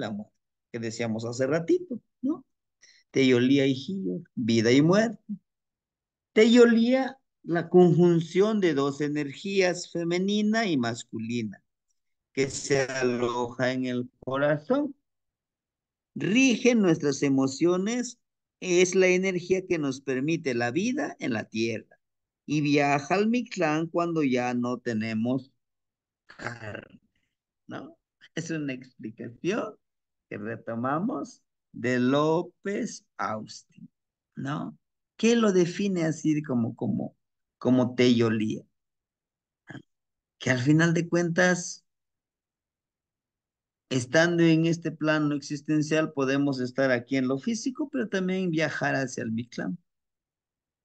[SPEAKER 1] muerte, que decíamos hace ratito, ¿no? Teyolía y Hiot, vida y muerte. Teyolía, la conjunción de dos energías, femenina y masculina, que se aloja en el corazón. Rige nuestras emociones, es la energía que nos permite la vida en la tierra. Y viaja al Mictlán cuando ya no tenemos carne, ¿no? Es una explicación que retomamos de López Austin, ¿no? ¿Qué lo define así como Teyolía? Que al final de cuentas, estando en este plano existencial, podemos estar aquí en lo físico, pero también viajar hacia el Mictlán,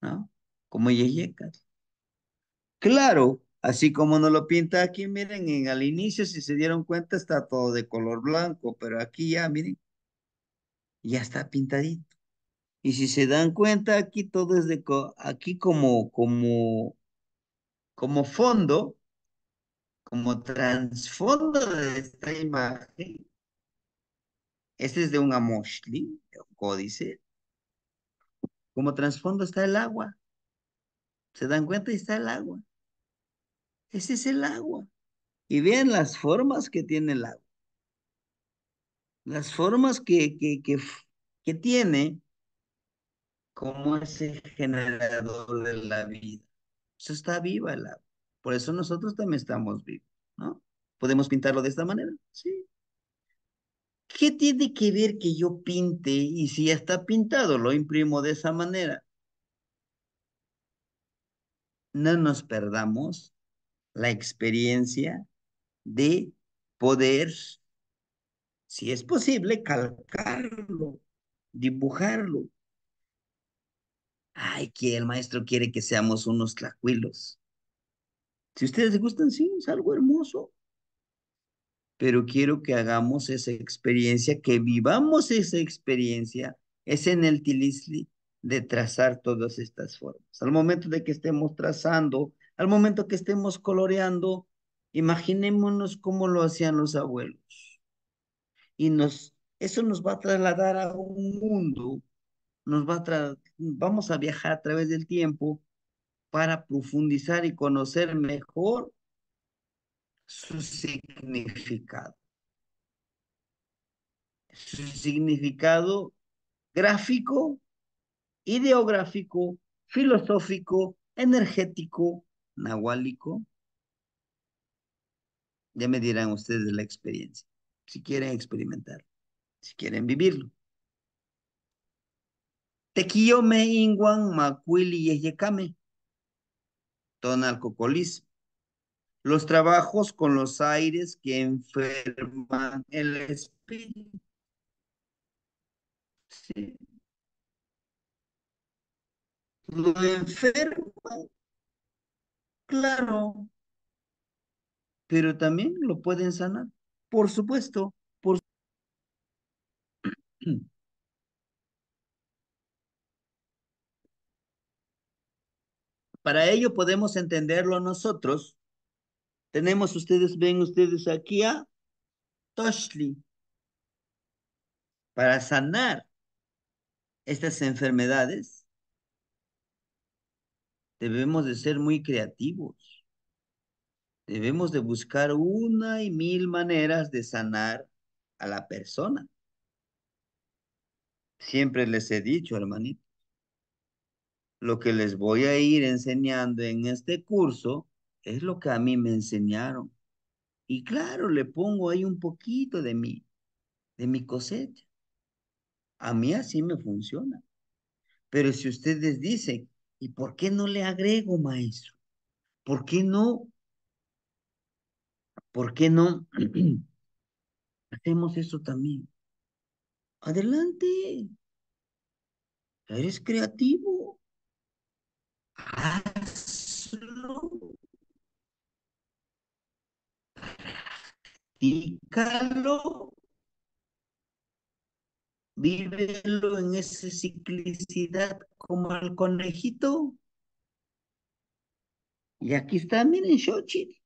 [SPEAKER 1] ¿no? Como Yeyecas. Claro, así como nos lo pinta aquí, miren, al inicio, si se dieron cuenta, está todo de color blanco, pero aquí ya, miren, ya está pintadito. Y si se dan cuenta, aquí todo es aquí como fondo, como trasfondo de esta imagen. Este es de un Amoshli, de un códice. Como trasfondo está el agua. ¿Se dan cuenta? Ahí está el agua. Ese es el agua. Y vean las formas que tiene el agua. Las formas que tiene como ese generador de la vida. Eso está viva el agua. Por eso nosotros también estamos vivos, ¿no? ¿Podemos pintarlo de esta manera? Sí. ¿Qué tiene que ver que yo pinte y si ya está pintado, lo imprimo de esa manera? No nos perdamos la experiencia de poder, si es posible, calcarlo, dibujarlo. Ay, que el maestro quiere que seamos unos tlacuilos. Si ustedes gustan, sí, es algo hermoso, pero quiero que hagamos esa experiencia, que vivamos esa experiencia, es en el tilisli de trazar todas estas formas. Al momento de que estemos trazando, al momento que estemos coloreando, imaginémonos cómo lo hacían los abuelos. Y eso nos va a trasladar a un mundo, vamos a viajar a través del tiempo para profundizar y conocer mejor su significado gráfico, ideográfico, filosófico, energético, nahuálico. Ya me dirán ustedes la experiencia, si quieren experimentar, si quieren vivirlo. Tequiyome inguan macuili yeyecame, tonalcocolis. Los trabajos con los aires que enferman el espíritu. Sí. Lo enferman, claro, pero también lo pueden sanar, por supuesto. Para ello podemos entenderlo nosotros. Ven ustedes aquí a Toshli, para sanar estas enfermedades. Debemos de ser muy creativos. Debemos de buscar una y mil maneras de sanar a la persona. Siempre les he dicho, hermanito, lo que les voy a ir enseñando en este curso es lo que a mí me enseñaron. Y claro, le pongo ahí un poquito de mi cosecha. A mí así me funciona. Pero si ustedes dicen, ¿y por qué no le agrego, maestro? ¿Por qué no? ¿Por qué no? Hacemos eso también. Adelante, eres creativo. Hazlo, dígalo, vívelo en esa ciclicidad como el conejito. Y aquí está, miren, Xochitl,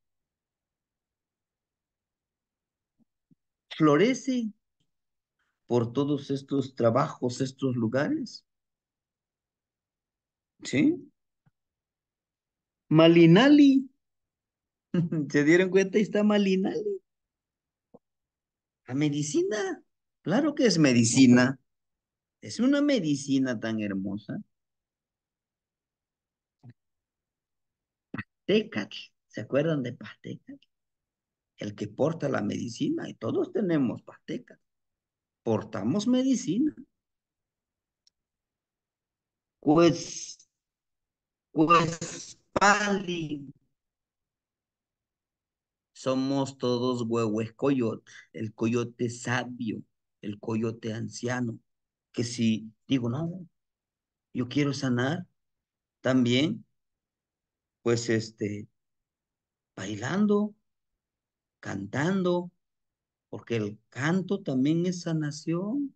[SPEAKER 1] florece por todos estos trabajos, estos lugares, ¿sí? Malinali, ¿se dieron cuenta? Ahí está Malinali. La medicina, claro que es medicina. Es una medicina tan hermosa. Tecatl, ¿se acuerdan de Pastecatl? El que porta la medicina, y todos tenemos Pastecatl. Portamos medicina. Pues, pues, Pali, somos todos huehues coyote, el coyote sabio, el coyote anciano, que si digo, no, yo quiero sanar también, pues bailando, cantando, porque el canto también es sanación,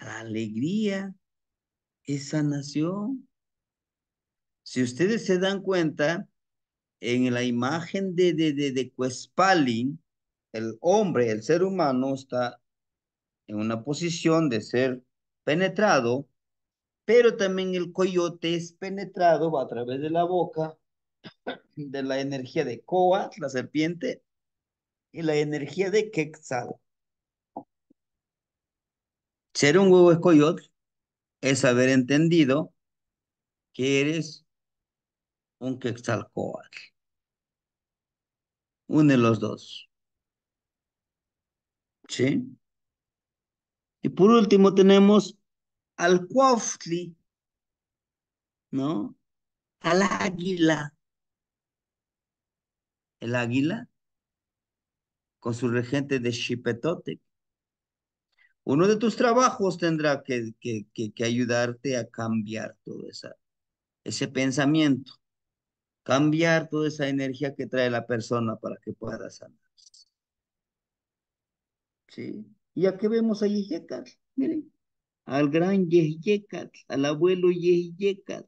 [SPEAKER 1] la alegría es sanación. Si ustedes se dan cuenta, en la imagen de Cuespalin, el hombre, el ser humano, está en una posición de ser penetrado, pero también el coyote es penetrado a través de la boca, de la energía de Coat, la serpiente, y la energía de Quetzal. Ser un huevo escoyot es haber entendido que eres un Quetzalcóatl. Une los dos, ¿sí? Y por último tenemos al Cuautli, ¿no? Al águila. El águila con su regente de Xipetotec. Uno de tus trabajos tendrá que ayudarte a cambiar todo ese pensamiento, cambiar toda esa energía que trae la persona para que pueda sanar. ¿Sí? Y aquí vemos a Yeyecat, miren, al gran Yeyecat, al abuelo Yeyecat.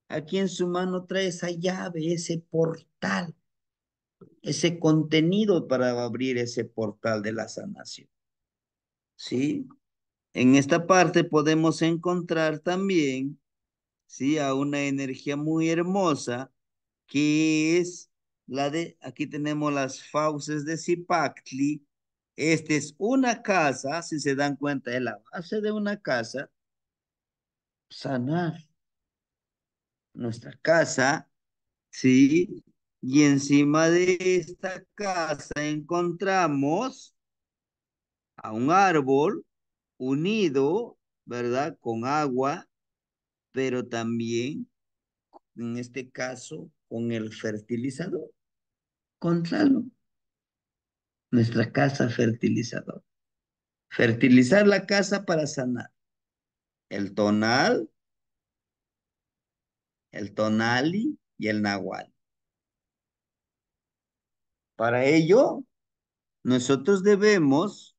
[SPEAKER 1] Aquí en su mano trae esa llave, ese portal, ese contenido para abrir ese portal de la sanación. ¿Sí? En esta parte podemos encontrar también, ¿sí? A una energía muy hermosa que es la de, aquí tenemos las fauces de Zipactli. Esta es una casa, si se dan cuenta, es la base de una casa, sanar nuestra casa, ¿sí? Y encima de esta casa encontramos a un árbol unido, ¿verdad? Con agua, pero también, en este caso, con el fertilizador. Contralo, nuestra casa fertilizador. Fertilizar la casa para sanar. El tonal, el tonali y el nahual. Para ello, nosotros debemos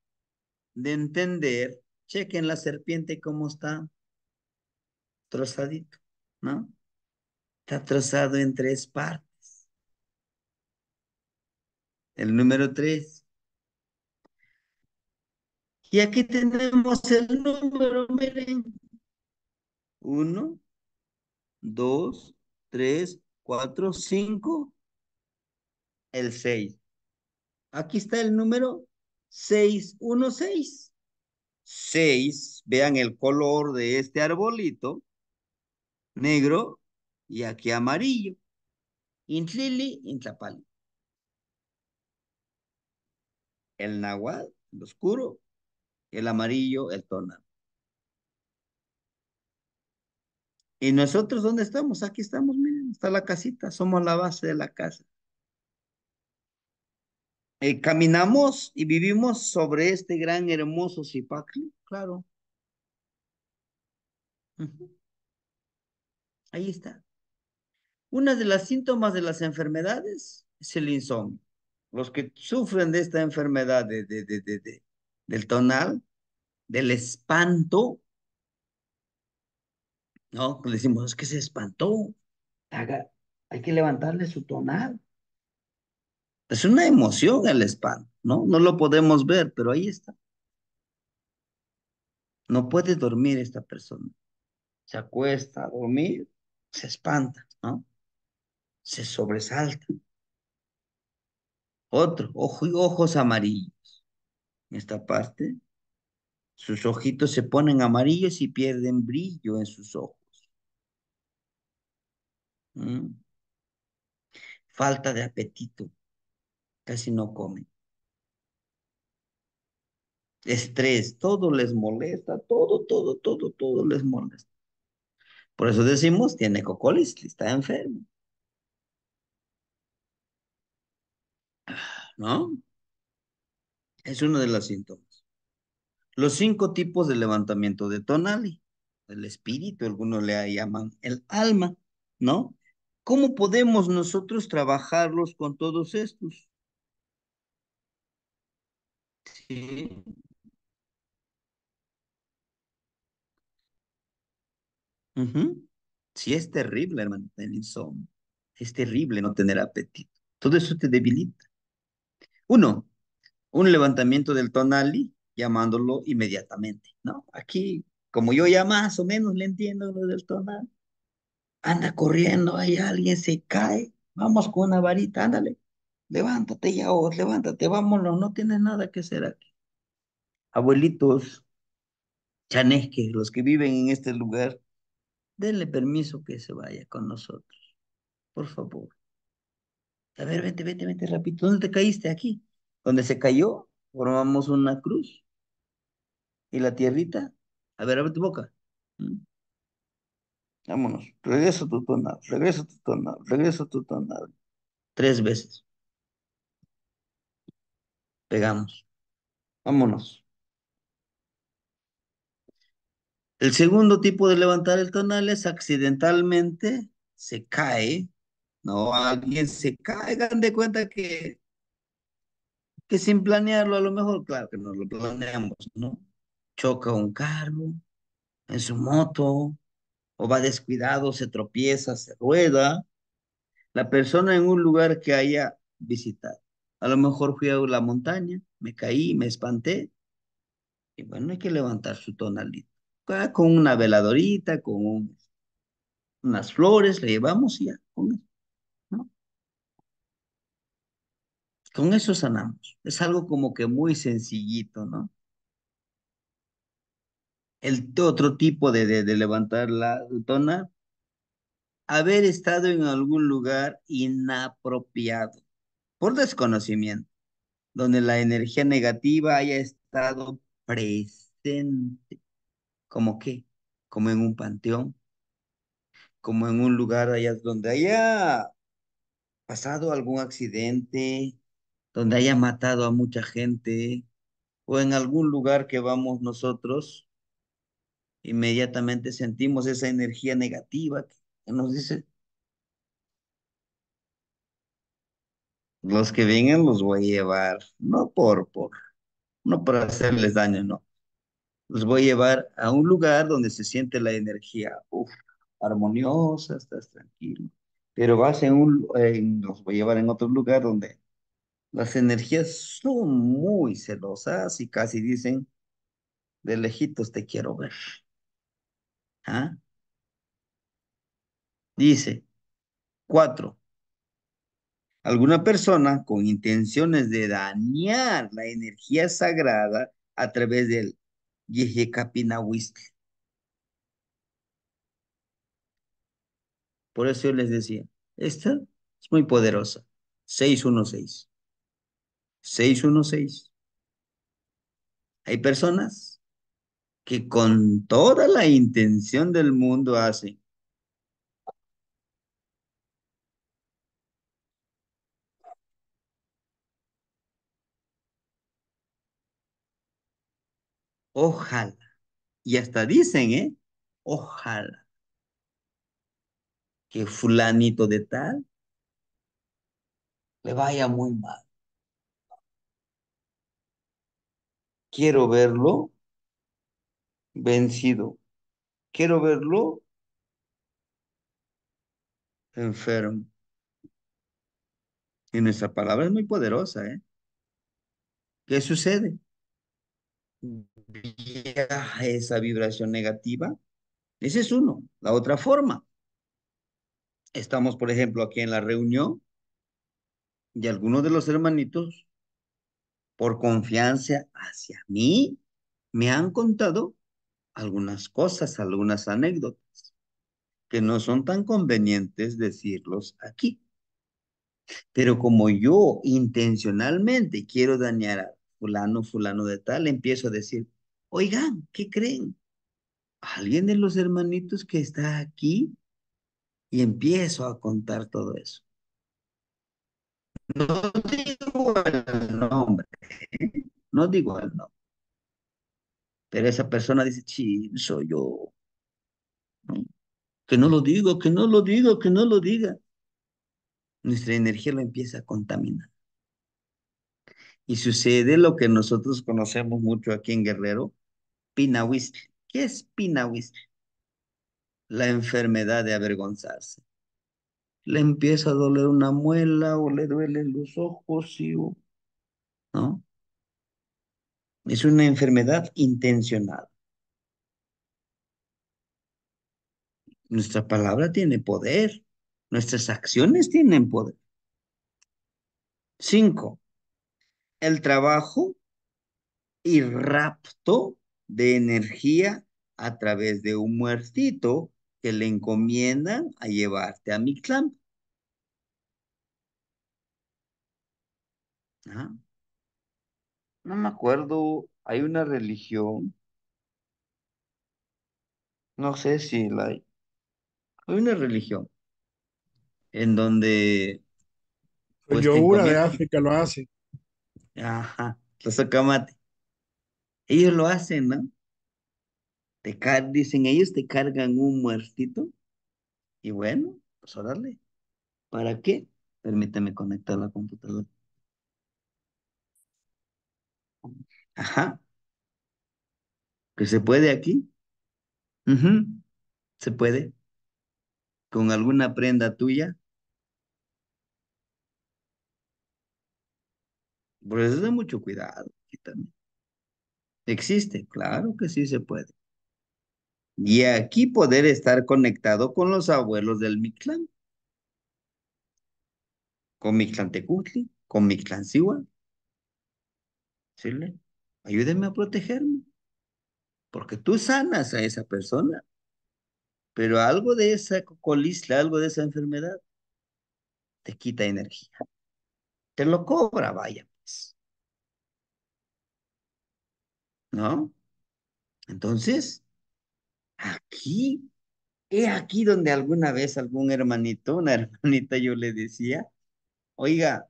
[SPEAKER 1] de entender, chequen la serpiente cómo está trozadito, ¿no? Está trozado en tres partes. El número tres. Y aquí tenemos el número, miren. Uno, dos, tres, cuatro, cinco, el seis. Aquí está el número 616. Seis, vean el color de este arbolito, negro y aquí amarillo. Intlili, intlapali. El nahual, el oscuro, el amarillo, el tonal. ¿Y nosotros dónde estamos? Aquí estamos, miren, está la casita, somos la base de la casa. Caminamos y vivimos sobre este gran hermoso Zipacli, claro. Ujú. Ahí está. Una de las síntomas de las enfermedades es el insomnio. Los que sufren de esta enfermedad del tonal, del espanto, ¿no? Le decimos, es que se espantó. Haga, hay que levantarle su tonal. Es una emoción el espanto, ¿no? No lo podemos ver, pero ahí está. No puede dormir esta persona. Se acuesta a dormir, se espanta, ¿no? Se sobresalta. Otro, ojos amarillos. En esta parte, sus ojitos se ponen amarillos y pierden brillo en sus ojos. ¿Mm? Falta de apetito, casi no comen. Estrés, todo les molesta, todo les molesta. Por eso decimos, tiene cocolis, está enfermo, ¿no? Es uno de los síntomas. Los 5 tipos de levantamiento de tonali, el espíritu, algunos le llaman el alma, ¿no? ¿Cómo podemos nosotros trabajarlos con todos estos? Sí. Ujú. Sí, es terrible, hermano, el insomnio. Es terrible no tener apetito. Todo eso te debilita. Uno, un levantamiento del tonali, llamándolo inmediatamente, ¿no? Aquí, como yo ya más o menos le entiendo lo del tonal, anda corriendo, hay alguien se cae, vamos con una varita, ándale, levántate ya vos, levántate, vámonos, no tienes nada que hacer aquí. Abuelitos, chanesques, los que viven en este lugar, denle permiso que se vaya con nosotros, por favor. A ver, vente, rapidito, ¿dónde te caíste? Aquí. Donde se cayó, formamos una cruz y la tierrita. A ver, abre tu boca. ¿Mm? Vámonos, regresa tu tonal, regresa tu tonal. 3 veces, pegamos. Vámonos. El segundo tipo de levantar el tonal es accidentalmente se cae, ¿no? Alguien se cae, hagan de cuenta que sin planearlo, a lo mejor, claro que no lo planeamos, ¿no? Choca un carro en su moto, o va descuidado, se tropieza, se rueda. La persona en un lugar que haya visitado. A lo mejor fui a la montaña, me caí, me espanté, y bueno, hay que levantar su tonalito. Con una veladorita, unas flores, le llevamos y ya, ¿no? Con eso sanamos. Es algo como que muy sencillito, ¿no? El otro tipo de levantar la tona, haber estado en algún lugar inapropiado, por desconocimiento, donde la energía negativa haya estado presente. ¿Cómo qué? Como en un panteón, como en un lugar allá donde haya pasado algún accidente, donde haya matado a mucha gente, o en algún lugar que vamos nosotros, inmediatamente sentimos esa energía negativa que nos dice, los que vengan los voy a llevar, no por hacerles daño, no. Los voy a llevar a un lugar donde se siente la energía, uf, armoniosa, estás tranquilo. Pero los voy a llevar en otro lugar donde las energías son muy celosas y casi dicen, de lejitos te quiero ver. ¿Ah? Dice, 4. Alguna persona con intenciones de dañar la energía sagrada a través del Yehecapinahuistl. Por eso yo les decía, esta es muy poderosa. 616. 616. Hay personas que con toda la intención del mundo hacen. Ojalá. Y hasta dicen, ¿eh? Ojalá que fulanito de tal le vaya muy mal. Quiero verlo vencido. Quiero verlo enfermo. Y nuestra palabra es muy poderosa, ¿eh? ¿Qué sucede? Viaja esa vibración negativa. Ese es uno. La otra forma. Estamos, por ejemplo, aquí en la reunión y algunos de los hermanitos, por confianza hacia mí, me han contado algunas cosas, algunas anécdotas, que no son tan convenientes decirlos aquí. Pero como yo intencionalmente quiero dañar a fulano, fulano de tal, empiezo a decir, oigan, ¿qué creen? ¿Alguien de los hermanitos que está aquí? Y empiezo a contar todo eso. No digo el nombre, no digo el nombre, pero esa persona dice, sí, soy yo, ¿no? Que no lo digo, que no lo digo, que no lo diga. Nuestra energía lo empieza a contaminar. Y sucede lo que nosotros conocemos mucho aquí en Guerrero, Pinahuistle. ¿Qué es Pinahuistle? La enfermedad de avergonzarse. Le empieza a doler una muela o le duelen los ojos, y, ¿no? Es una enfermedad intencional. Nuestra palabra tiene poder. Nuestras acciones tienen poder. 5. El trabajo y rapto de energía a través de un muertito que le encomiendan a llevarte a mi clan. ¿Ah? No me acuerdo, hay una religión, no sé si la hay una religión en donde
[SPEAKER 2] El
[SPEAKER 1] pues te
[SPEAKER 2] yogur de
[SPEAKER 1] encomiendan,
[SPEAKER 2] África lo hace.
[SPEAKER 1] ajá, los sacamate. Ellos lo hacen, ¿no? Dicen ellos, te cargan un muertito y bueno, pues órale. ¿Para qué? Permíteme conectar la computadora. Ajá, que se puede aquí. Ujú, se puede. Con alguna prenda tuya. Por eso de mucho cuidado aquí también. Existe, claro que sí se puede. Y aquí poder estar conectado con los abuelos del Mictlán, con Mictlán Tecutli, con Mictlán Sihuas. Decirle, ayúdeme a protegerme, porque tú sanas a esa persona, pero algo de esa colisla, algo de esa enfermedad, te quita energía. Te lo cobra, vaya, pues, ¿no? Entonces, aquí, he aquí donde alguna vez algún hermanito, una hermanita, yo le decía, oiga,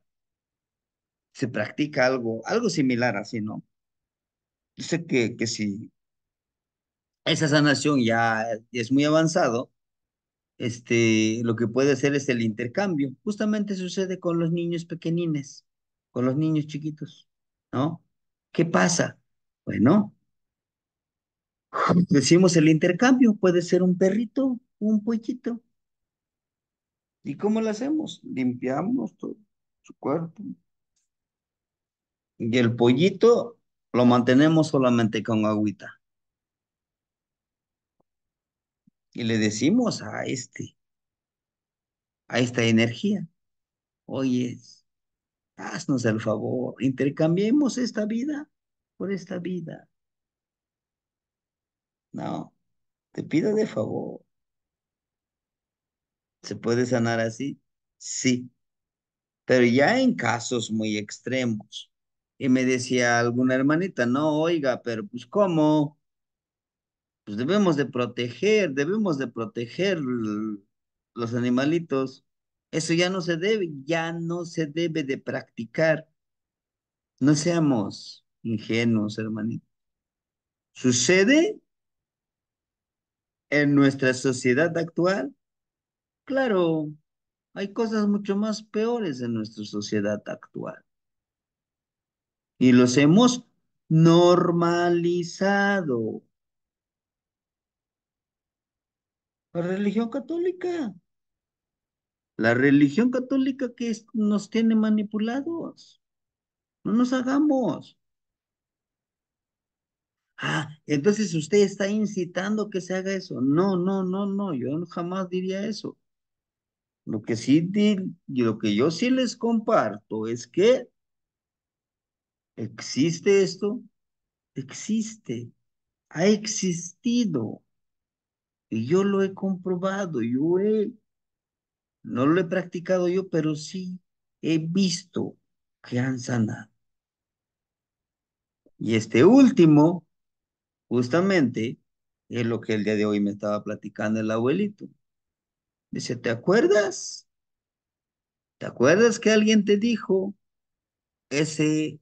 [SPEAKER 1] se practica algo similar así, ¿no? Yo sé que si esa sanación ya es muy avanzado, lo que puede hacer es el intercambio. Justamente sucede con los niños pequeñines, con los niños chiquitos, ¿no? ¿Qué pasa? Bueno, decimos el intercambio, puede ser un perrito, un pollito. ¿Y cómo lo hacemos? Limpiamos todo su cuerpo. Y el pollito lo mantenemos solamente con agüita. Y le decimos a esta energía, oye, haznos el favor, intercambiemos esta vida por esta vida. No, te pido de favor. ¿Se puede sanar así? Sí, pero ya en casos muy extremos. Y me decía alguna hermanita, no, oiga, pero pues ¿cómo? Pues debemos de proteger los animalitos. Eso ya no se debe de practicar. No seamos ingenuos, hermanito. ¿Sucede en nuestra sociedad actual? Claro, hay cosas mucho más peores en nuestra sociedad actual. Y los hemos normalizado. La religión católica. La religión católica nos tiene manipulados. No nos hagamos. Ah, entonces usted está incitando que se haga eso. No, no, no, no, yo jamás diría eso. Lo que yo sí les comparto es que existe esto, existe, ha existido, y yo lo he comprobado, no lo he practicado yo, pero sí he visto que han sanado. Y este último, justamente, es lo que el día de hoy me estaba platicando el abuelito. Dice, ¿te acuerdas? ¿Te acuerdas que alguien te dijo, ese,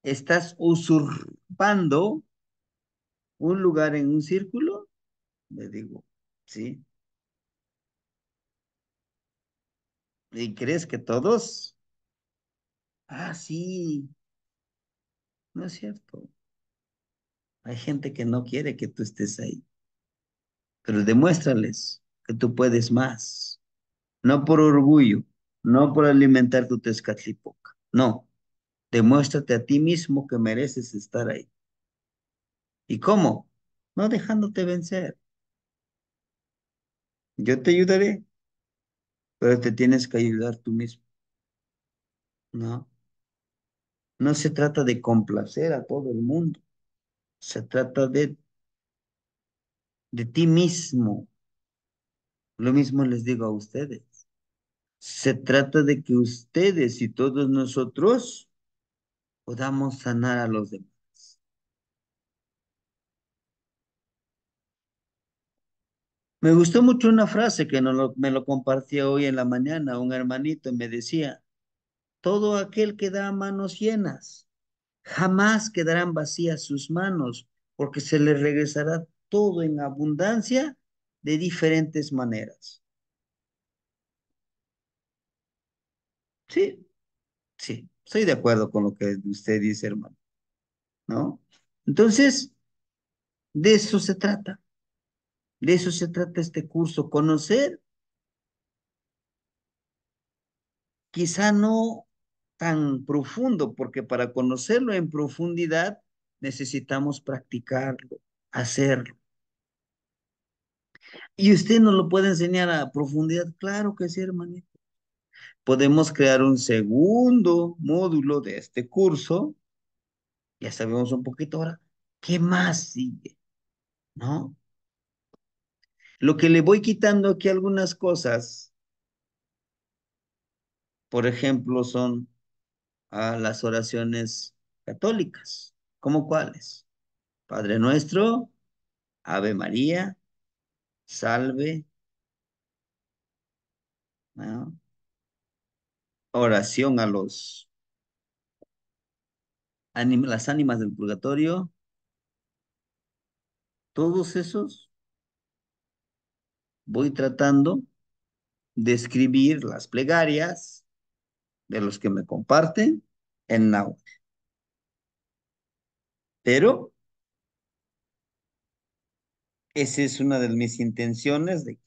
[SPEAKER 1] estás usurpando un lugar en un círculo? Le digo, sí. ¿Y crees que todos? Ah, sí, no es cierto. Hay gente que no quiere que tú estés ahí, pero demuéstrales que tú puedes más. No por orgullo, no por alimentar tu tezcatlipoca. No, demuéstrate a ti mismo que mereces estar ahí. ¿Y cómo? No dejándote vencer. Yo te ayudaré, pero te tienes que ayudar tú mismo. No, no se trata de complacer a todo el mundo. Se trata de ti mismo. Lo mismo les digo a ustedes. Se trata de que ustedes y todos nosotros podamos sanar a los demás. Me gustó mucho una frase que me lo compartió hoy en la mañana un hermanito. Me decía, todo aquel que da manos llenas, jamás quedarán vacías sus manos, porque se les regresará todo en abundancia de diferentes maneras. Sí, sí, estoy de acuerdo con lo que usted dice, hermano, ¿no? Entonces, de eso se trata. De eso se trata este curso, conocer, quizá no tan profundo, porque para conocerlo en profundidad necesitamos practicarlo, hacerlo. ¿Y usted nos lo puede enseñar a profundidad? Claro que sí, hermanito. Podemos crear un segundo módulo de este curso, ya sabemos un poquito ahora, ¿qué más sigue? ¿No? Lo que le voy quitando aquí algunas cosas, por ejemplo, son a las oraciones católicas. ¿Cómo cuáles? Padre Nuestro, Ave María, Salve, ¿no? Oración a las ánimas del purgatorio, todos esos voy tratando de escribir las plegarias de los que me comparten en náhuatl. Pero esa es una de mis intenciones de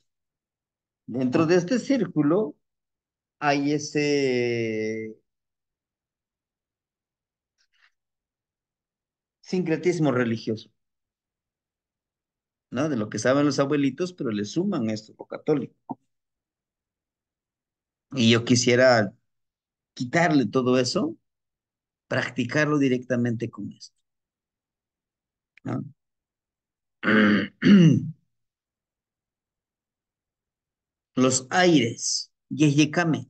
[SPEAKER 1] dentro de este círculo hay ese sincretismo religioso, ¿no? De lo que saben los abuelitos, pero le suman esto, lo católico. Y yo quisiera quitarle todo eso, practicarlo directamente con esto, ¿no? Los aires, Yeyecame.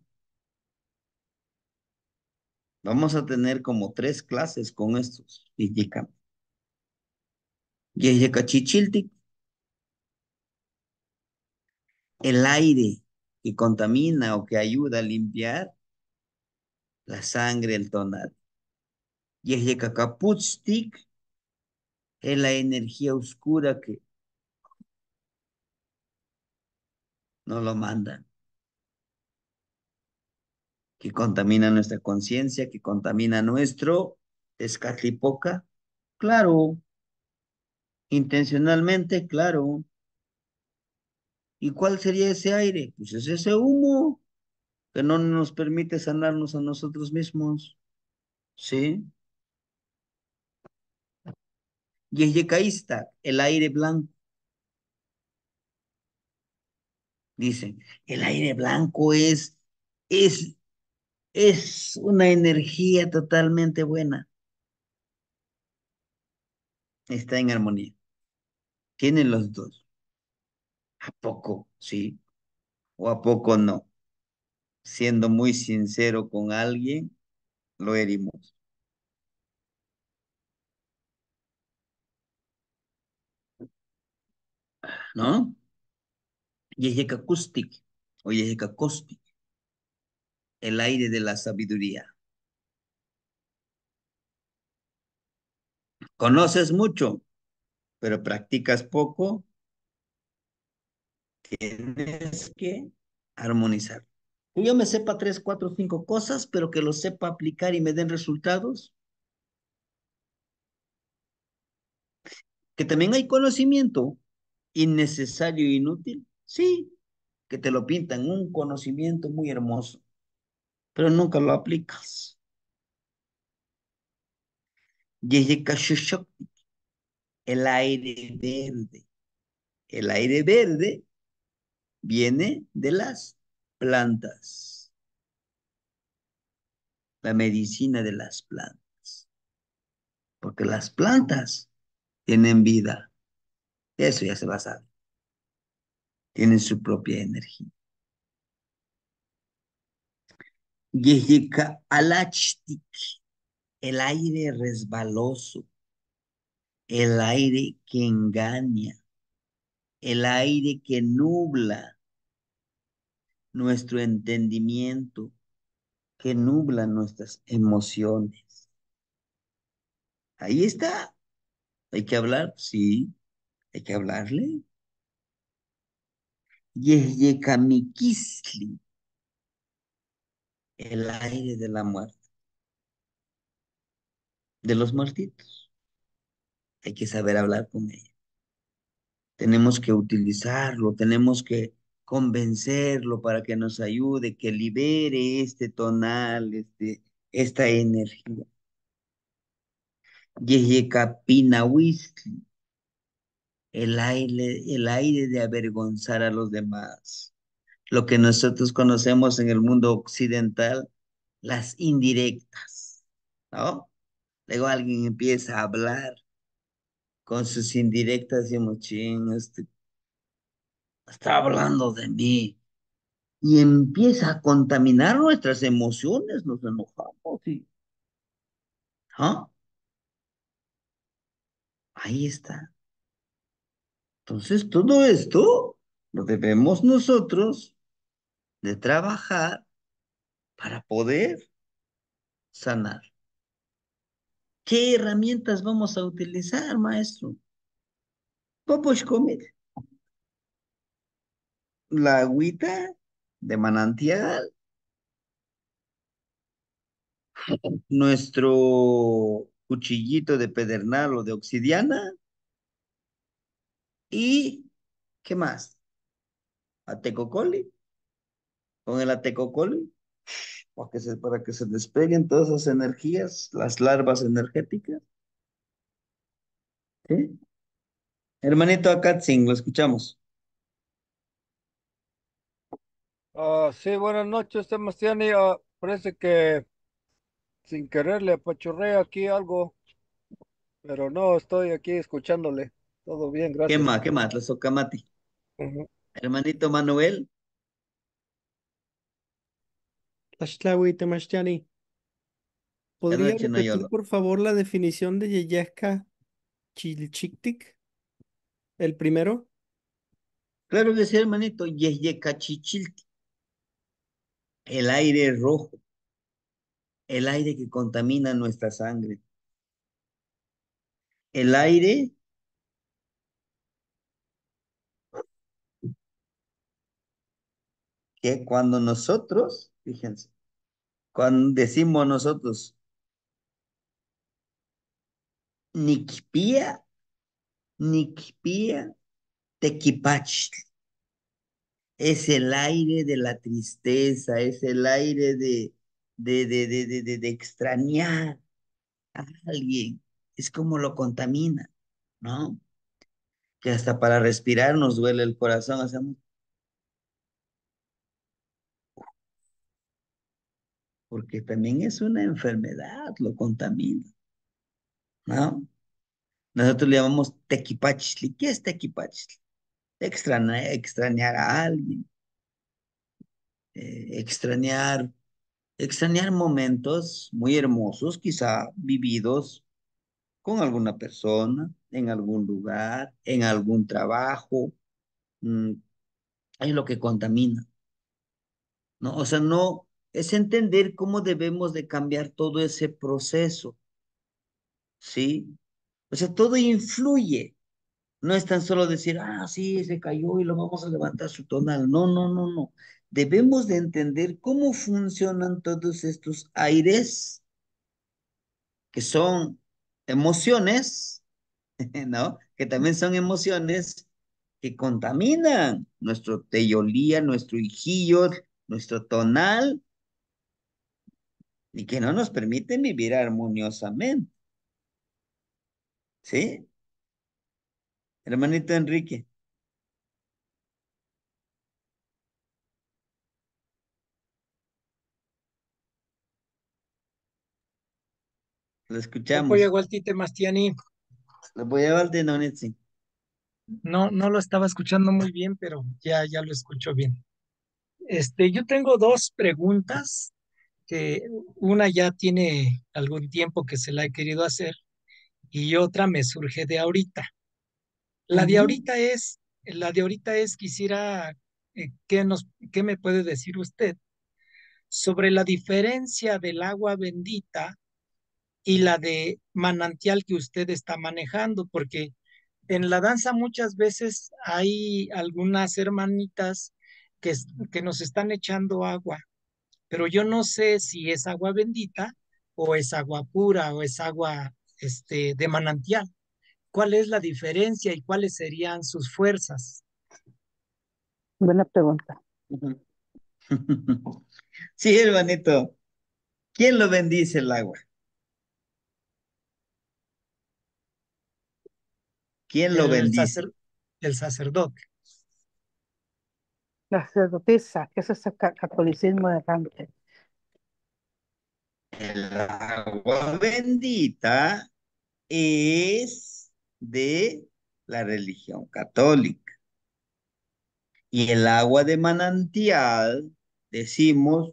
[SPEAKER 1] Vamos a tener como 3 clases con estos, Yeyecame. Yeyecachichiltic, el aire que contamina o que ayuda a limpiar la sangre, el tonal. Yeyekacapuchtic, Es la energía oscura que nos lo manda, que contamina nuestra conciencia, que contamina nuestro Tezcatlipoca. Claro, intencionalmente, claro. ¿Y cuál sería ese aire? Pues es ese humo que no nos permite sanarnos a nosotros mismos. ¿Sí? Yeye el aire blanco. Dicen, el aire blanco es, es una energía totalmente buena. Está en armonía. Tienen los dos. ¿A poco? Sí. ¿O a poco no? Siendo muy sincero con alguien, lo herimos, ¿no? Yeye o Yeye el aire de la sabiduría. Conoces mucho, pero practicas poco, tienes que armonizar. Que yo me sepa tres, cuatro, cinco cosas, pero que lo sepa aplicar y me den resultados. Que también hay conocimiento innecesario e inútil. Sí, que te lo pintan un conocimiento muy hermoso, pero nunca lo aplicas. Yeyekashushoq, el aire verde. El aire verde viene de las plantas, la medicina de las plantas, porque las plantas tienen vida, eso ya se va a saber, tienen su propia energía. Yehika alachtik, el aire resbaloso, el aire que engaña, el aire que nubla nuestro entendimiento, que nubla nuestras emociones. Ahí está. ¿Hay que hablar? Sí, hay que hablarle. Yehyekamiquistli, el aire de la muerte, de los muertitos. Hay que saber hablar con ella. Tenemos que utilizarlo, tenemos que convencerlo para que nos ayude, que libere este tonal, esta energía. Yehyekapinahuistli, el aire de avergonzar a los demás. Lo que nosotros conocemos en el mundo occidental, las indirectas, ¿no? Luego alguien empieza a hablar con sus indirectas, decimos, ching, está hablando de mí. Y empieza a contaminar nuestras emociones, nos enojamos y, ¿ah? Ahí está. Entonces, todo esto lo debemos nosotros de trabajar para poder sanar. ¿Qué herramientas vamos a utilizar, maestro? Pues comer la agüita de manantial, nuestro cuchillito de pedernal o de obsidiana y, ¿qué más? Atecocoli, con el atecocoli, para que se despeguen todas esas energías, las larvas energéticas. ¿Sí? Hermanito Akatzin, lo escuchamos.
[SPEAKER 2] Sí, buenas noches, Sebastián. Parece que sin querer le apachurré aquí algo, pero no, estoy aquí escuchándole. Todo bien,
[SPEAKER 1] ¿Qué
[SPEAKER 2] gracias.
[SPEAKER 1] más? ¿Qué más? La socamati.
[SPEAKER 2] Ujú.
[SPEAKER 1] Hermanito Manuel,
[SPEAKER 3] Tashlawi Temashtiani,
[SPEAKER 1] esta
[SPEAKER 3] ¿podría
[SPEAKER 1] noche no
[SPEAKER 3] repetir
[SPEAKER 1] lloro.
[SPEAKER 3] por favor la definición de Yeyasca Chilchictic? El primero.
[SPEAKER 1] Claro que sí, hermanito. Yeyekachichilti, el aire rojo, el aire que contamina nuestra sangre, El aire que cuando nosotros, fíjense, cuando decimos nosotros, Niquipía, Niquipía, Tequipach, es el aire de la tristeza, es el aire de extrañar a alguien. Es como lo contamina, ¿no? Que hasta para respirar nos duele el corazón, hacemos, porque también es una enfermedad, lo contamina, ¿no? Nosotros le llamamos tequipachli. ¿Qué es tequipachli? Extrañar a alguien, extrañar, extrañar momentos muy hermosos, quizá vividos con alguna persona, en algún lugar, en algún trabajo. mm, es lo que contamina, ¿no? O sea, no, es entender cómo debemos de cambiar todo ese proceso, ¿sí? O sea, todo influye. No es tan solo decir, ah, sí, se cayó y lo vamos a levantar su tonal. No, no, no, no. Debemos de entender cómo funcionan todos estos aires que son emociones, ¿no? Que también son emociones que contaminan nuestro teyolía, nuestro hijillo, nuestro tonal y que no nos permiten vivir armoniosamente, ¿sí? Hermanito Enrique, lo
[SPEAKER 4] Apoyo
[SPEAKER 1] escuchamos.
[SPEAKER 4] Waltite Mastiani.
[SPEAKER 1] Lo voy a llevar de Nonetzi.
[SPEAKER 4] No, no lo estaba escuchando muy bien, pero ya lo escucho bien. Yo tengo dos preguntas, que una ya tiene algún tiempo que se la he querido hacer y otra me surge de ahorita. La de
[SPEAKER 1] Ujú.
[SPEAKER 4] ahorita es, la de ahorita es, quisiera, ¿qué me puede decir usted sobre la diferencia del agua bendita y la de manantial que usted está manejando? Porque en la danza muchas veces hay algunas hermanitas que nos están echando agua, pero yo no sé si es agua bendita o es agua pura o es agua de manantial. ¿Cuál es la diferencia y cuáles serían sus fuerzas?
[SPEAKER 5] Buena pregunta.
[SPEAKER 1] Ujú. Sí, hermanito. ¿Quién lo bendice el agua? ¿Quién lo
[SPEAKER 4] El,
[SPEAKER 1] bendice?
[SPEAKER 4] sacer, el sacerdote.
[SPEAKER 5] La sacerdotisa, que eso es el catolicismo de errante.
[SPEAKER 1] El agua bendita es de la religión católica. Y el agua de manantial, decimos,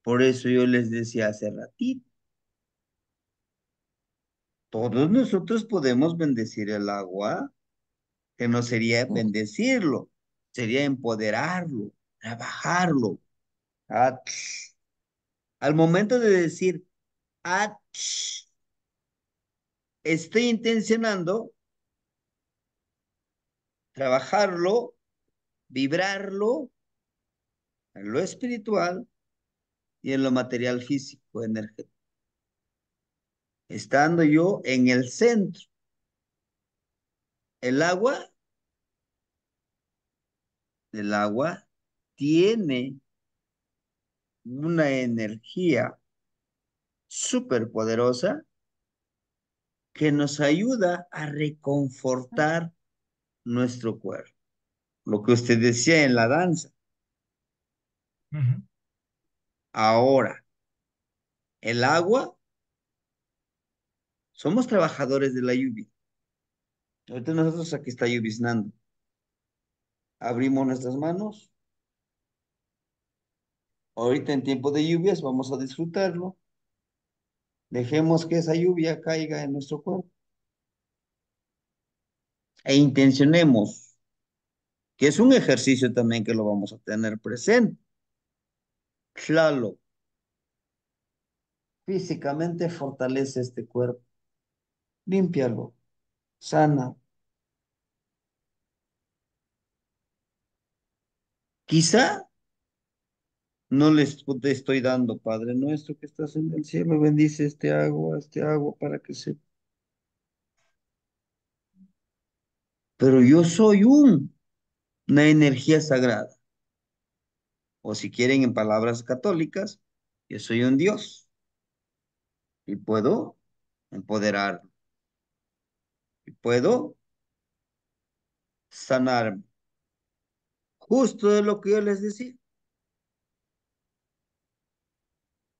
[SPEAKER 1] por eso yo les decía hace ratito, todos nosotros podemos bendecir el agua, que no sería bendecirlo, sería empoderarlo, trabajarlo. Ah, al momento de decir, ah, estoy intencionando trabajarlo, vibrarlo en lo espiritual y en lo material físico, energético. Estando yo en el centro, el agua, el agua tiene una energía súper poderosa que nos ayuda a reconfortar nuestro cuerpo. Lo que usted decía en la danza.
[SPEAKER 4] Ujú.
[SPEAKER 1] Ahora, el agua, somos trabajadores de la lluvia. Ahorita nosotros aquí está lloviznando. Abrimos nuestras manos. Ahorita en tiempo de lluvias vamos a disfrutarlo. Dejemos que esa lluvia caiga en nuestro cuerpo. E intencionemos, que es un ejercicio también que lo vamos a tener presente. Claro, físicamente fortalece este cuerpo. límpialo, sana. Quizá no les te estoy dando, Padre nuestro que estás en el cielo, bendice este agua para que se... Pero yo soy una energía sagrada. O si quieren en palabras católicas, yo soy un Dios y puedo empoderarme y puedo sanarme. Justo de lo que yo les decía.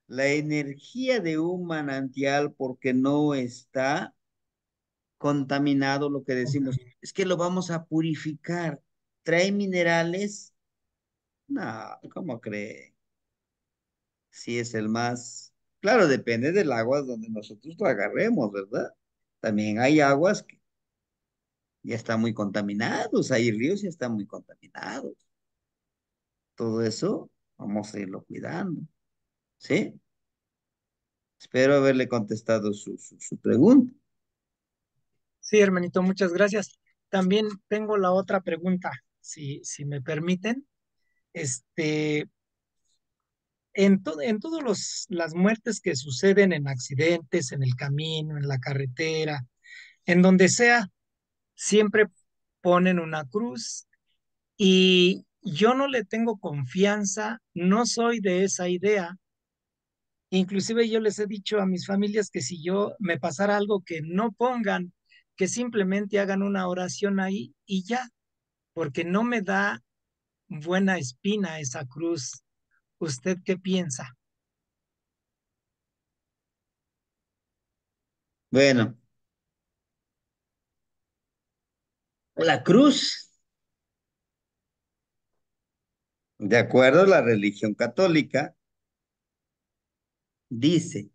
[SPEAKER 1] La energía de un manantial porque no está contaminado, lo que decimos, es que lo vamos a purificar. ¿Trae minerales? No, ¿cómo cree? Si es el más... Claro, depende del agua donde nosotros lo agarremos, ¿verdad? También hay aguas que ya están muy contaminados, hay ríos que están muy contaminados. Todo eso vamos a irlo cuidando, ¿sí? Espero haberle contestado su pregunta.
[SPEAKER 4] Sí, hermanito, muchas gracias. También tengo la otra pregunta, si me permiten. Este, en todas las muertes que suceden en accidentes, en el camino, en la carretera, en donde sea, siempre ponen una cruz y yo no le tengo confianza, no soy de esa idea. Inclusive yo les he dicho a mis familias que si yo me pasara algo que no pongan, que simplemente hagan una oración ahí y ya, porque no me da buena espina esa cruz. ¿Usted qué piensa?
[SPEAKER 1] Bueno, la cruz, de acuerdo a la religión católica, dice,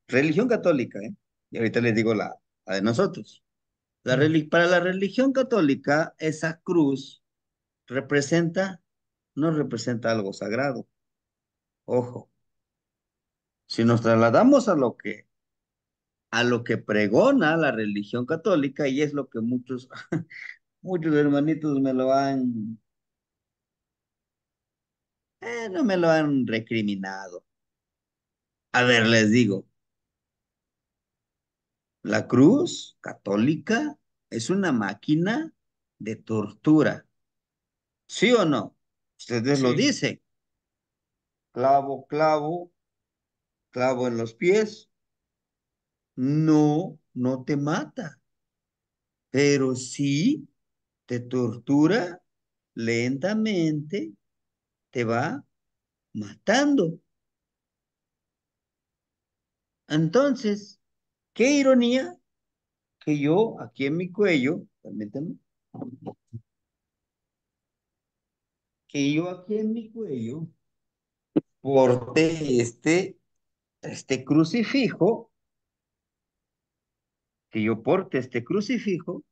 [SPEAKER 1] religión católica, ¿eh? Y ahorita les digo la de nosotros.
[SPEAKER 4] Mm.
[SPEAKER 1] Para la religión católica, esa cruz representa, no representa algo sagrado. Ojo, si nos trasladamos a lo que pregona la religión católica, y es lo que muchos, muchos hermanitos no me lo han recriminado. A ver, les digo, la cruz católica es una máquina de tortura. ¿Sí o no? Ustedes lo
[SPEAKER 4] Sí,
[SPEAKER 1] dicen. Clavo, clavo, clavo en los pies. No, no te mata, pero sí te tortura lentamente, te va matando. Entonces, qué ironía que yo aquí en mi cuello, permíteme, que yo aquí en mi cuello porte este crucifijo, que yo porte este crucifijo,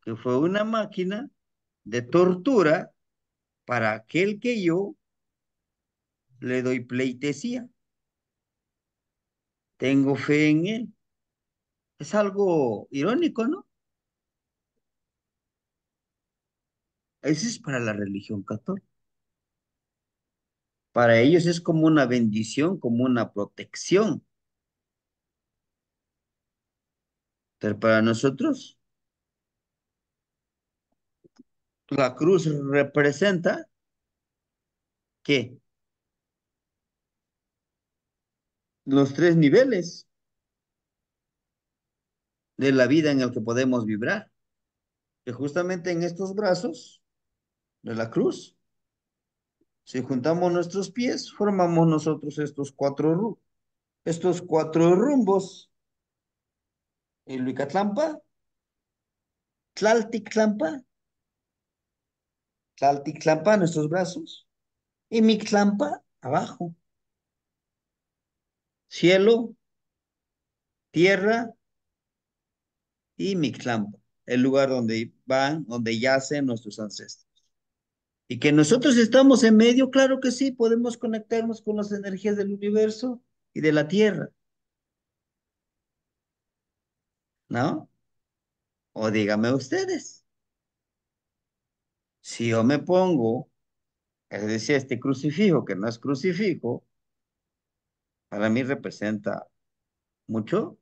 [SPEAKER 1] que fue una máquina de tortura para aquel que yo le doy pleitesía. Tengo fe en él. Es algo irónico, ¿no? Eso es para la religión católica. Para ellos es como una bendición, como una protección. Pero para nosotros, la cruz representa ¿qué? Los tres niveles de la vida en el que podemos vibrar. Que justamente en estos brazos de la cruz, si juntamos nuestros pies, formamos nosotros estos cuatro rumbos. Ilhuicatlampa, Tlaltictlampa, Tlaltictlampa, nuestros brazos, y Mictlampa, abajo. Cielo, tierra y Mictlampa, el lugar donde van, donde yacen nuestros ancestros. Y que nosotros estamos en medio, claro que sí, podemos conectarnos con las energías del universo y de la tierra. ¿no? O díganme ustedes, si yo me pongo, es decir, este crucifijo que no es crucifijo, para mí representa mucho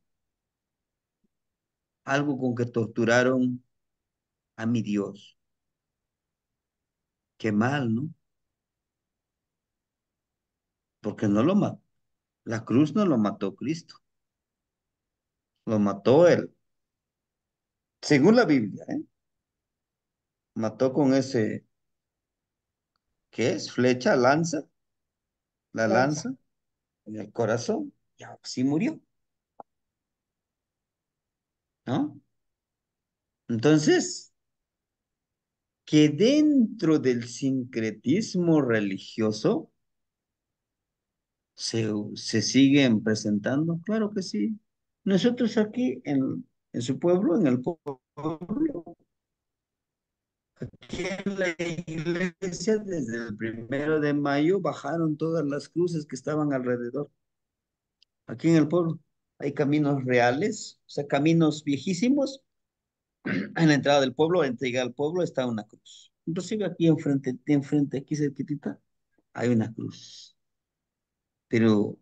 [SPEAKER 1] algo con que torturaron a mi Dios. Qué mal, ¿no? Porque no lo mató. La cruz no lo mató Cristo, lo mató él. Según la Biblia, ¿eh? Mató con ese, ¿qué es? Flecha, lanza, la
[SPEAKER 4] Lanza.
[SPEAKER 1] lanza en el corazón. Y así murió, ¿no? Entonces, que dentro del sincretismo religioso se siguen presentando, claro que sí. Nosotros aquí en su pueblo, en el pueblo, aquí en la iglesia, desde el 1 de mayo, bajaron todas las cruces que estaban alrededor. Aquí en el pueblo hay caminos reales, o sea, caminos viejísimos. En la entrada del pueblo, al llegar al pueblo, está una cruz. Inclusive aquí enfrente, aquí cerquitita, hay una cruz. Pero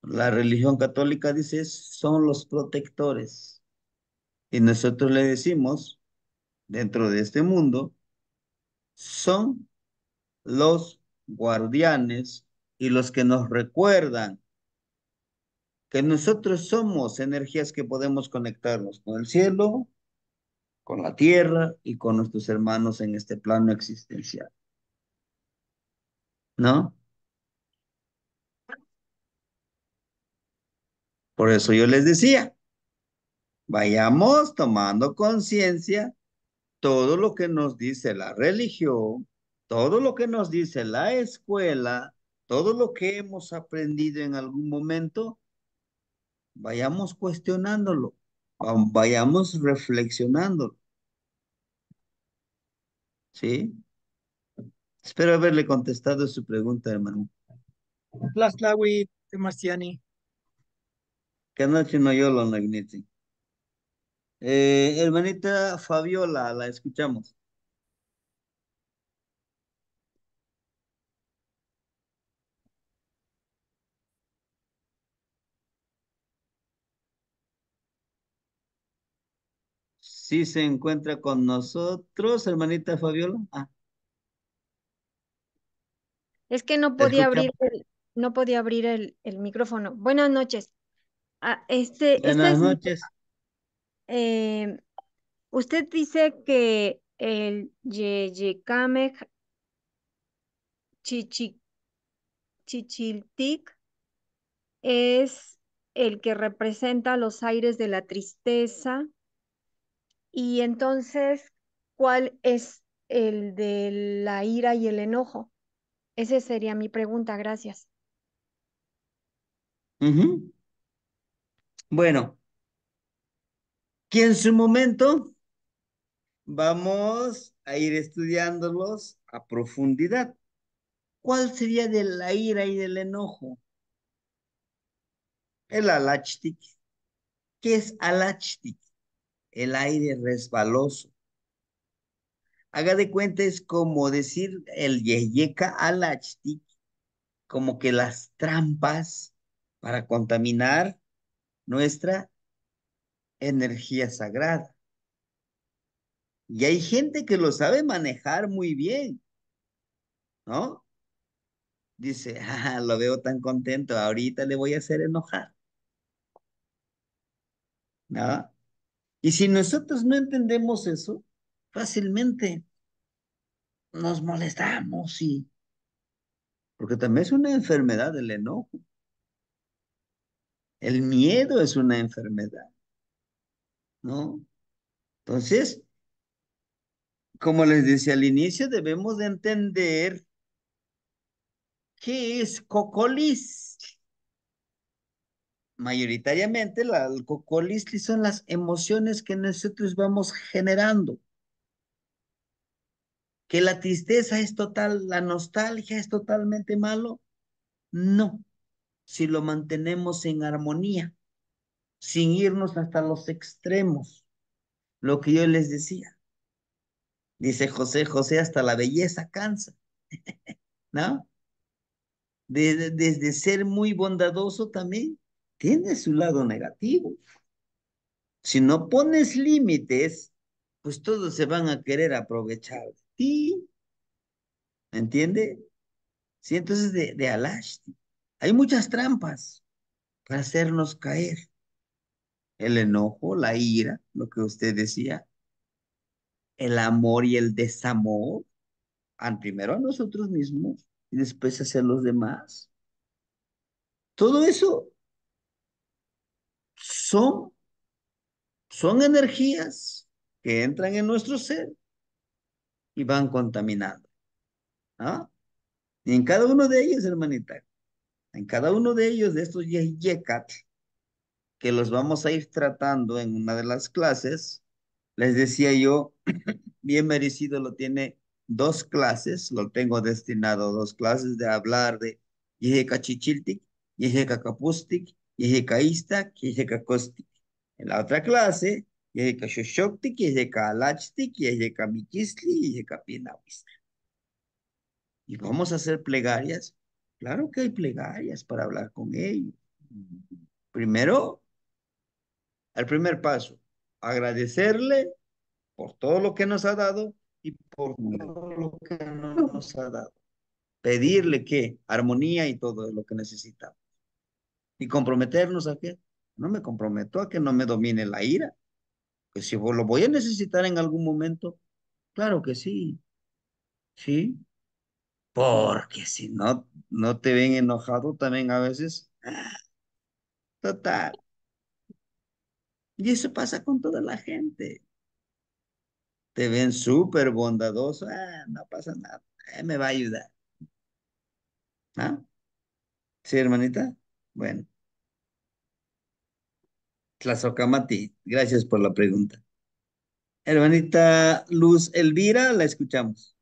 [SPEAKER 1] la religión católica dice son los protectores. Y nosotros le decimos, dentro de este mundo, son los guardianes y los que nos recuerdan que nosotros somos energías que podemos conectarnos con el cielo, con la tierra y con nuestros hermanos en este plano existencial, ¿no? Por eso yo les decía, vayamos tomando conciencia todo lo que nos dice la religión, todo lo que nos dice la escuela, todo lo que hemos aprendido en algún momento, vayamos cuestionándolo, vayamos reflexionándolo, ¿sí? Espero haberle contestado su pregunta, hermano.
[SPEAKER 4] Tlaxtlahui, Marciani.
[SPEAKER 1] Que anoche no yo lo ignite. Hermanita Fabiola, la escuchamos. Sí se encuentra con nosotros, hermanita Fabiola. Ah,
[SPEAKER 6] Es que no
[SPEAKER 1] te
[SPEAKER 6] podía
[SPEAKER 1] escuchamos.
[SPEAKER 6] abrir no podía abrir el micrófono. Buenas noches. Esta
[SPEAKER 1] Buenas
[SPEAKER 6] es
[SPEAKER 1] noches.
[SPEAKER 6] eh, usted dice que el Yeyecamej Chichiltic es el que representa los aires de la tristeza y entonces, ¿cuál es el de la ira y el enojo? Esa sería mi pregunta, gracias.
[SPEAKER 1] Ujú. Bueno, que en su momento vamos a ir estudiándolos a profundidad. ¿Cuál sería de la ira y del enojo? El alachtic. ¿Qué es alachtic? El aire resbaloso. Haga de cuenta, es como decir el yeyeka alachtic, como que las trampas para contaminar nuestra energía sagrada. Y hay gente que lo sabe manejar muy bien, ¿no? Dice, ah, lo veo tan contento, ahorita le voy a hacer enojar, ¿no? Y si nosotros no entendemos eso, fácilmente nos molestamos y porque también es una enfermedad el enojo. El miedo es una enfermedad, ¿no? Entonces, como les decía al inicio, debemos de entender qué es cocolis. Mayoritariamente, el cocolis son las emociones que nosotros vamos generando. Que la tristeza es total, la nostalgia es totalmente malo. No, si lo mantenemos en armonía. sin irnos hasta los extremos. Lo que yo les decía. Dice José, José, hasta la belleza cansa, ¿no? Desde ser muy bondadoso también tiene su lado negativo. Si no pones límites, pues todos se van a querer aprovechar de ti, ¿me entiende? Sí, entonces de Alash, hay muchas trampas para hacernos caer. El enojo, la ira, lo que usted decía, el amor y el desamor, primero a nosotros mismos y después hacia los demás. Todo eso son, son energías que entran en nuestro ser y van contaminando. ¿Ah? Y en cada uno de ellos, hermanita, en cada uno de ellos, de estos yekat, que los vamos a ir tratando en una de las clases, les decía yo, bien merecido lo tiene 2 clases, lo tengo destinado a 2 clases de hablar de Yeheka Chichiltik, Yeheka Kapustik, Yeheka Istak, Yeheka Kostik. En la otra clase, Yeheka Shoshoktik, Yeheka Alachtik, Yeheka Mikisli, Yeheka Pinawis. ¿Y vamos a hacer plegarias? Claro que hay plegarias para hablar con ellos. Primero, el primer paso, agradecerle por todo lo que nos ha dado y por todo lo que no nos ha dado. Pedirle que armonía y todo lo que necesitamos. Y comprometernos a que no me comprometo a que no me domine la ira, que si lo voy a necesitar en algún momento, claro que sí, sí, porque si no, no te ven enojado también a veces, total. Y eso pasa con toda la gente. Te ven súper bondadoso, no pasa nada, me va a ayudar. ¿Ah? Sí, hermanita. Bueno, Tlazocamati, gracias por la pregunta. Hermanita Luz Elvira, la escuchamos.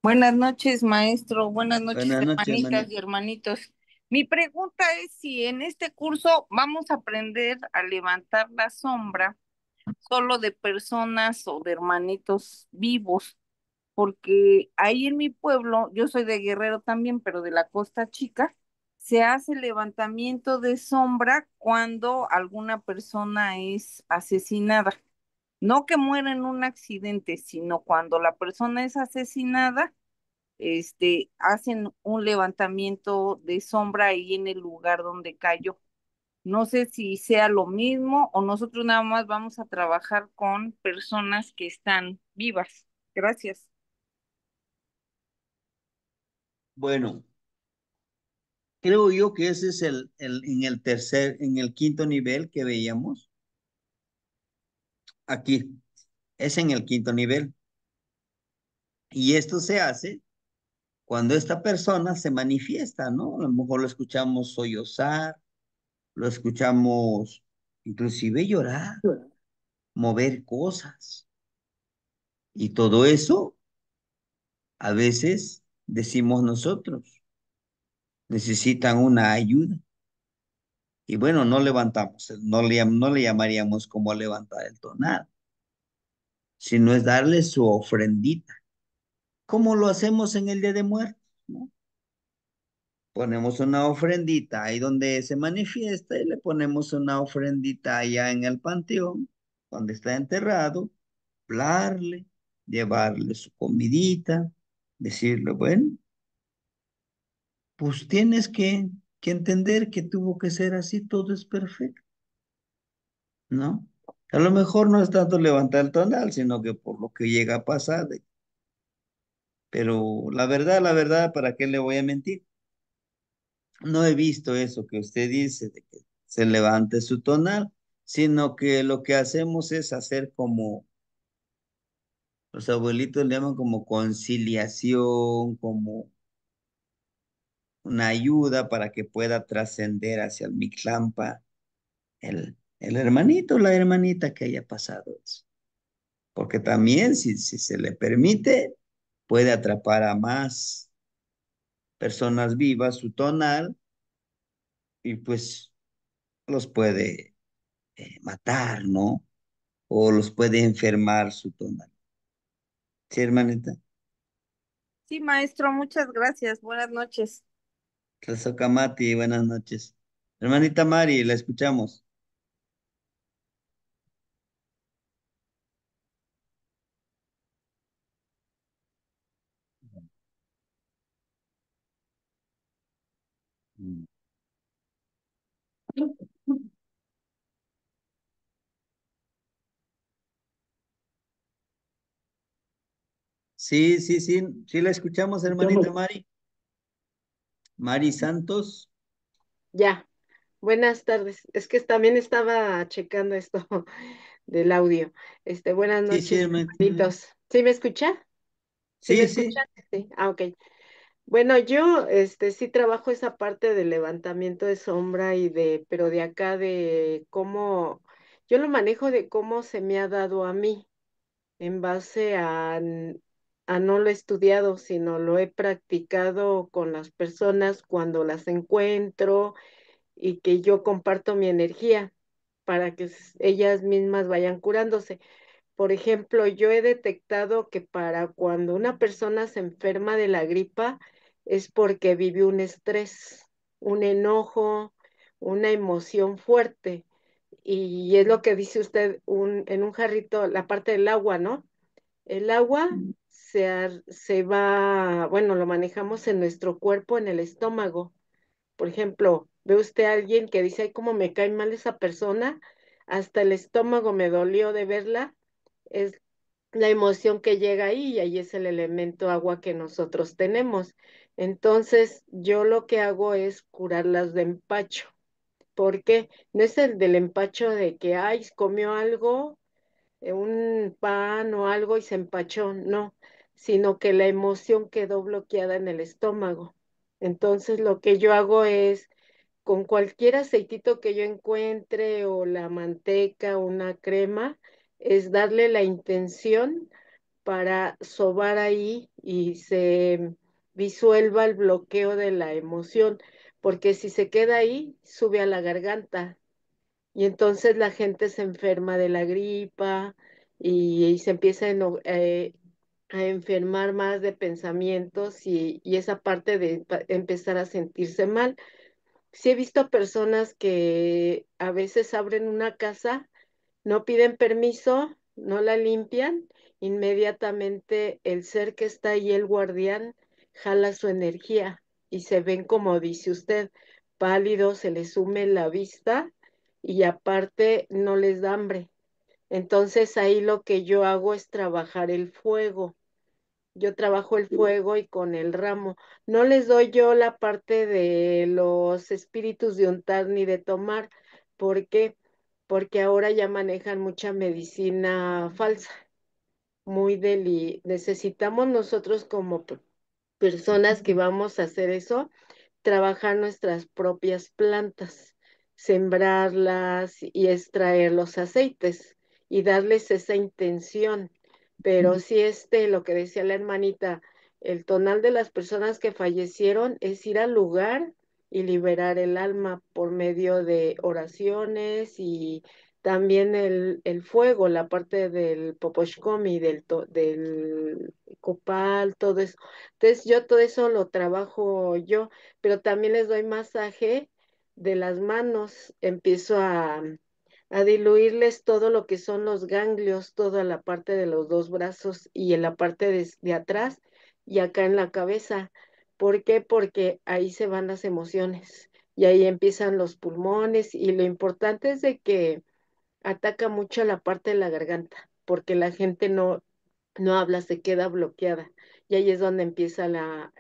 [SPEAKER 7] Buenas noches, maestro. Buenas noches,
[SPEAKER 1] Buenas noches,
[SPEAKER 7] hermanitas
[SPEAKER 1] hermanita.
[SPEAKER 7] y hermanitos. Mi pregunta es si en este curso vamos a aprender a levantar la sombra solo de personas o de hermanitos vivos, porque ahí en mi pueblo, yo soy de Guerrero también, pero de la Costa Chica, se hace levantamiento de sombra cuando alguna persona es asesinada. No que muera en un accidente, sino cuando la persona es asesinada, hacen un levantamiento de sombra ahí en el lugar donde cayó. No sé si sea lo mismo o nosotros nada más vamos a trabajar con personas que están vivas. Gracias.
[SPEAKER 1] Bueno, creo yo que ese es en el quinto nivel que veíamos. Aquí, es en el quinto nivel. Y esto se hace cuando esta persona se manifiesta, ¿no? A lo mejor lo escuchamos sollozar, lo escuchamos inclusive llorar, mover cosas. Y todo eso a veces decimos nosotros, necesitan una ayuda. Y bueno, no levantamos, no le llamaríamos como levantar el tonal, sino es darle su ofrendita, como lo hacemos en el Día de Muertos, ¿no? Ponemos una ofrendita ahí donde se manifiesta y le ponemos una ofrendita allá en el panteón, donde está enterrado, hablarle, llevarle su comidita, decirle, bueno, pues tienes que entender que tuvo que ser así, todo es perfecto, ¿no? A lo mejor no es tanto levantar el tonal, sino que por lo que llega a pasar. Pero la verdad, ¿para qué le voy a mentir? No he visto eso que usted dice, de que se levante su tonal, sino que lo que hacemos es hacer como, los abuelitos le llaman como conciliación, como una ayuda para que pueda trascender hacia el Mictlampa el hermanito o la hermanita que haya pasado eso. Porque también, si se le permite, puede atrapar a más personas vivas su tonal y pues los puede matar, ¿no? O los puede enfermar su tonal. ¿Sí, hermanita?
[SPEAKER 7] Sí, maestro, muchas gracias. Buenas noches.
[SPEAKER 1] Tlazocamati, buenas noches. Hermanita Mari, la escuchamos. Sí, sí, sí, sí la escuchamos, hermanita Mari. Mari Santos.
[SPEAKER 8] Ya, buenas tardes. Es que también estaba checando esto del audio. Buenas
[SPEAKER 1] Sí, sí,
[SPEAKER 8] noches,
[SPEAKER 1] hermanita.
[SPEAKER 8] hermanitos. ¿Sí me escucha? ¿Sí me
[SPEAKER 1] Sí, sí.
[SPEAKER 8] escucha? Sí. Ah, ok. Bueno, yo, sí trabajo esa parte de levantamiento de sombra pero de acá de cómo, yo lo manejo de cómo se me ha dado a mí en base a no lo he estudiado, sino lo he practicado con las personas cuando las encuentro y que yo comparto mi energía para que ellas mismas vayan curándose. Por ejemplo, yo he detectado que para cuando una persona se enferma de la gripa es porque vive un estrés, un enojo, una emoción fuerte. Y es lo que dice usted en un jarrito, la parte del agua, ¿no? El agua se va, bueno, lo manejamos en nuestro cuerpo, en el estómago. Por ejemplo, ve usted a alguien que dice, ay, cómo me cae mal esa persona, hasta el estómago me dolió de verla, es la emoción que llega ahí y ahí es el elemento agua que nosotros tenemos. Entonces, yo lo que hago es curarlas de empacho. ¿Por qué? No es el del empacho de que, ay, comió algo, un pan o algo y se empachó, no, sino que la emoción quedó bloqueada en el estómago. Entonces, lo que yo hago es con cualquier aceitito que yo encuentre o la manteca, una crema, es darle la intención para sobar ahí y se disuelva el bloqueo de la emoción, porque si se queda ahí, sube a la garganta y entonces la gente se enferma de la gripa y se empieza a enfermar más de pensamientos y esa parte de empezar a sentirse mal. Sí he visto personas que a veces abren una casa, no piden permiso, no la limpian, inmediatamente el ser que está ahí, el guardián, jala su energía y se ven como dice usted, pálidos, se les sume la vista y aparte no les da hambre. Entonces ahí lo que yo hago es trabajar el fuego. Yo trabajo el fuego y con el ramo. No les doy yo la parte de los espíritus de untar ni de tomar. ¿Por qué? Porque ahora ya manejan mucha medicina falsa, muy necesitamos nosotros como personas que vamos a hacer eso, trabajar nuestras propias plantas, sembrarlas y extraer los aceites y darles esa intención. Pero sí, lo que decía la hermanita, el tonal de las personas que fallecieron es ir al lugar y liberar el alma por medio de oraciones y también el fuego, la parte del poposhkomi, del copal, todo eso. Entonces yo todo eso lo trabajo yo, pero también les doy masaje de las manos, empiezo a diluirles todo lo que son los ganglios, toda la parte de los dos brazos y en la parte de atrás y acá en la cabeza. ¿Por qué? Porque ahí se van las emociones y ahí empiezan los pulmones y lo importante es de que ataca mucho la parte de la garganta, porque la gente no habla, se queda bloqueada. Y ahí es donde empieza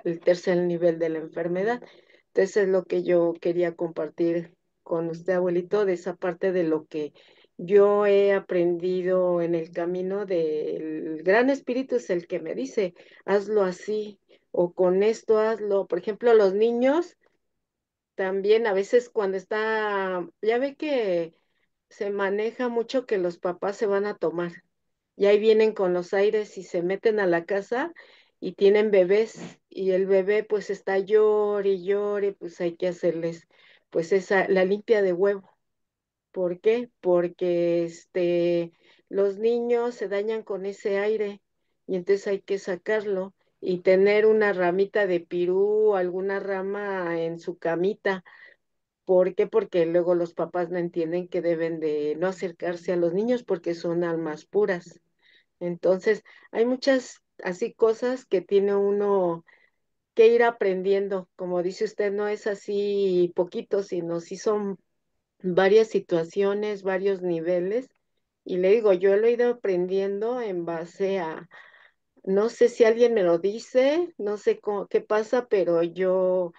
[SPEAKER 8] el tercer nivel de la enfermedad. Entonces es lo que yo quería compartir con usted, abuelito, de esa parte de lo que yo he aprendido en el camino del Gran Espíritu es el que me dice, hazlo así o con esto hazlo. Por ejemplo, los niños también a veces cuando ya ve que se maneja mucho que los papás se van a tomar y ahí vienen con los aires y se meten a la casa y tienen bebés y el bebé pues está llore y llore, pues hay que hacerles pues la limpia de huevo, ¿Por qué? Porque los niños se dañan con ese aire y entonces hay que sacarlo y tener una ramita de pirú o alguna rama en su camita. ¿Por qué? Porque luego los papás no entienden que deben de no acercarse a los niños porque son almas puras. Entonces, hay muchas así cosas que tiene uno que ir aprendiendo. Como dice usted, no es así poquito, sino sí son varias situaciones, varios niveles. Y le digo, yo lo he ido aprendiendo en base a, no sé si alguien me lo dice, no sé qué pasa, pero yo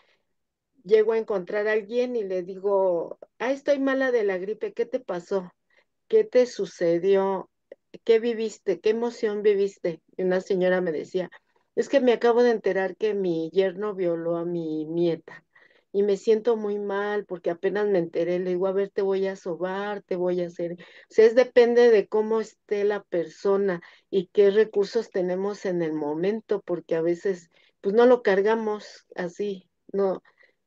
[SPEAKER 8] llego a encontrar a alguien y le digo, estoy mala de la gripe, ¿qué te pasó? ¿Qué te sucedió? ¿Qué viviste? ¿Qué emoción viviste? Y una señora me decía, es que me acabo de enterar que mi yerno violó a mi nieta y me siento muy mal porque apenas me enteré. Le digo, a ver, te voy a sobar, te voy a hacer. O sea, depende de cómo esté la persona y qué recursos tenemos en el momento, porque a veces, pues no lo cargamos así,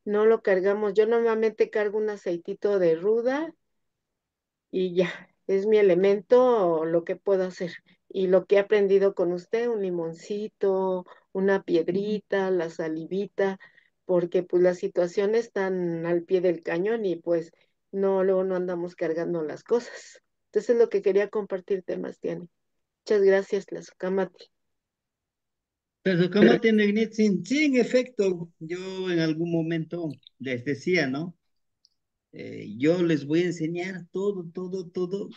[SPEAKER 8] no lo cargamos. Yo normalmente cargo un aceitito de ruda y ya, es mi elemento, lo que puedo hacer. Y lo que he aprendido con usted, un limoncito, una piedrita, la salivita, porque pues las situaciones están al pie del cañón y pues no, luego no andamos cargando las cosas. Entonces es lo que quería compartirte, Mastiani. Muchas gracias, Tlazocamati.
[SPEAKER 1] Pero como tiene Ignitzin, sí, en efecto, yo en algún momento les decía, ¿no? Yo les voy a enseñar todo, todo, todo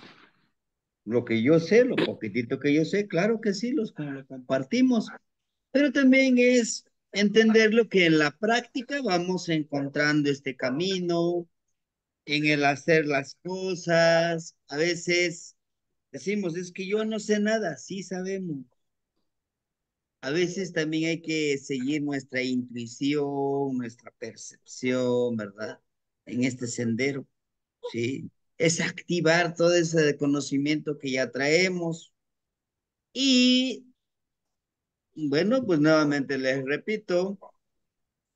[SPEAKER 1] lo que yo sé, lo poquitito que yo sé, claro que sí, lo compartimos, pero también es entenderlo que en la práctica vamos encontrando este camino, en el hacer las cosas, a veces decimos, es que yo no sé nada, sí sabemos. A veces también hay que seguir nuestra intuición, nuestra percepción, ¿verdad? En este sendero, ¿sí? Es activar todo ese conocimiento que ya traemos. Y bueno, pues nuevamente les repito,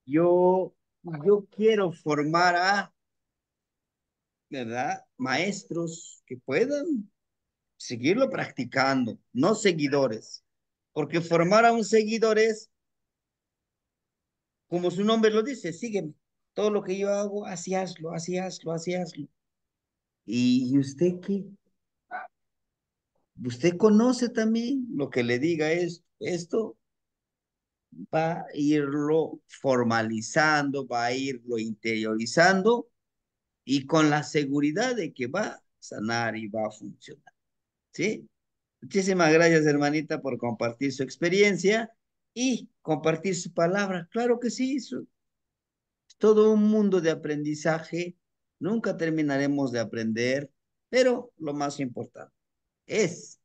[SPEAKER 1] yo, yo quiero formar a, ¿verdad? Maestros que puedan seguirlo practicando, no seguidores. Porque formar a un seguidor es como su nombre lo dice, sígueme. Todo lo que yo hago, así hazlo, así hazlo, así hazlo. ¿Y usted qué? Usted conoce también lo que le diga esto va a irlo formalizando, va a irlo interiorizando y con la seguridad de que va a sanar y va a funcionar. ¿Sí? Muchísimas gracias, hermanita, por compartir su experiencia y compartir su palabra. Claro que sí, todo un mundo de aprendizaje. Nunca terminaremos de aprender, pero lo más importante es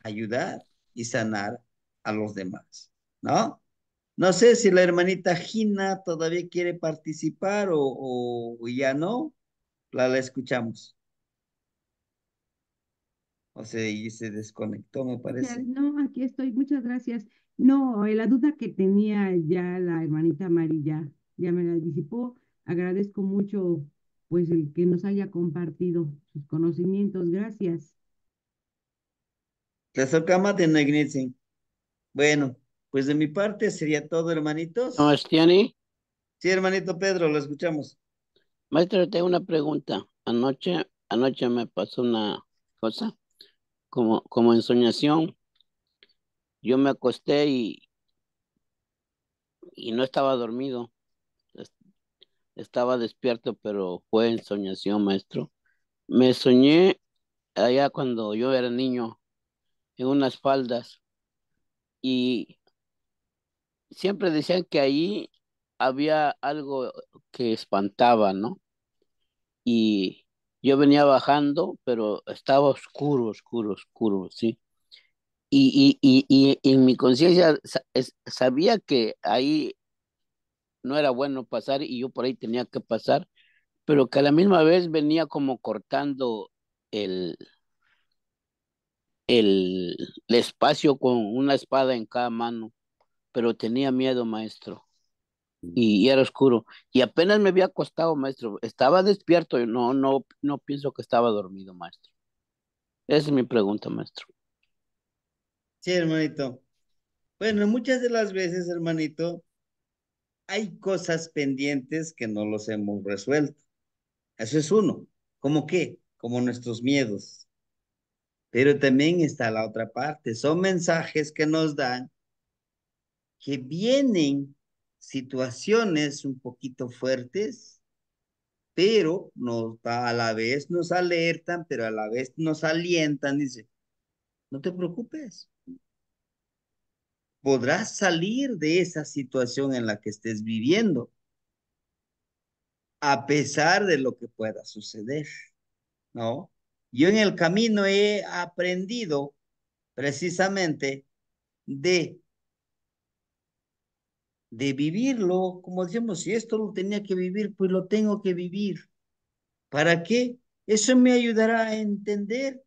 [SPEAKER 1] ayudar y sanar a los demás, ¿no? No sé si la hermanita Gina todavía quiere participar o ya no. La escuchamos. O sea, y se desconectó, me parece.
[SPEAKER 9] No, aquí estoy, muchas gracias. No, la duda que tenía ya la hermanita Mari ya me la disipó. Agradezco mucho pues el que nos haya compartido sus conocimientos. Gracias.
[SPEAKER 1] Tlazocama de Negnitzin. Bueno, pues de mi parte sería todo, hermanitos.
[SPEAKER 10] Sebastiani,
[SPEAKER 1] Sí, hermanito Pedro, lo escuchamos.
[SPEAKER 10] maestro, tengo una pregunta. Anoche me pasó una cosa, como ensoñación. Yo me acosté y no estaba dormido. Es- Estaba despierto, pero fue ensoñación, maestro. Me soñé allá cuando yo era niño, en unas faldas, y siempre decían que ahí había algo que espantaba, ¿no? Y yo venía bajando, pero estaba oscuro, oscuro, oscuro, ¿sí? Y en mi conciencia sabía que ahí no era bueno pasar y yo por ahí tenía que pasar, pero que a la misma vez venía como cortando el, el espacio con una espada en cada mano, pero tenía miedo, maestro. y era oscuro. Y apenas me había acostado, maestro. Estaba despierto, y no pienso que estaba dormido, maestro. Esa es mi pregunta, maestro.
[SPEAKER 1] Sí, hermanito. Bueno, muchas de las veces, hermanito, hay cosas pendientes que no los hemos resuelto. Eso es uno. ¿Cómo qué? Como nuestros miedos. Pero también está la otra parte. Son mensajes que nos dan que vienen situaciones un poquito fuertes, pero a la vez nos alertan, pero a la vez nos alientan. Dice, no te preocupes, podrás salir de esa situación en la que estés viviendo, a pesar de lo que pueda suceder, ¿no? Yo en el camino he aprendido precisamente de, de vivirlo, como decimos, si esto lo tenía que vivir, pues lo tengo que vivir. ¿Para qué? Eso me ayudará a entender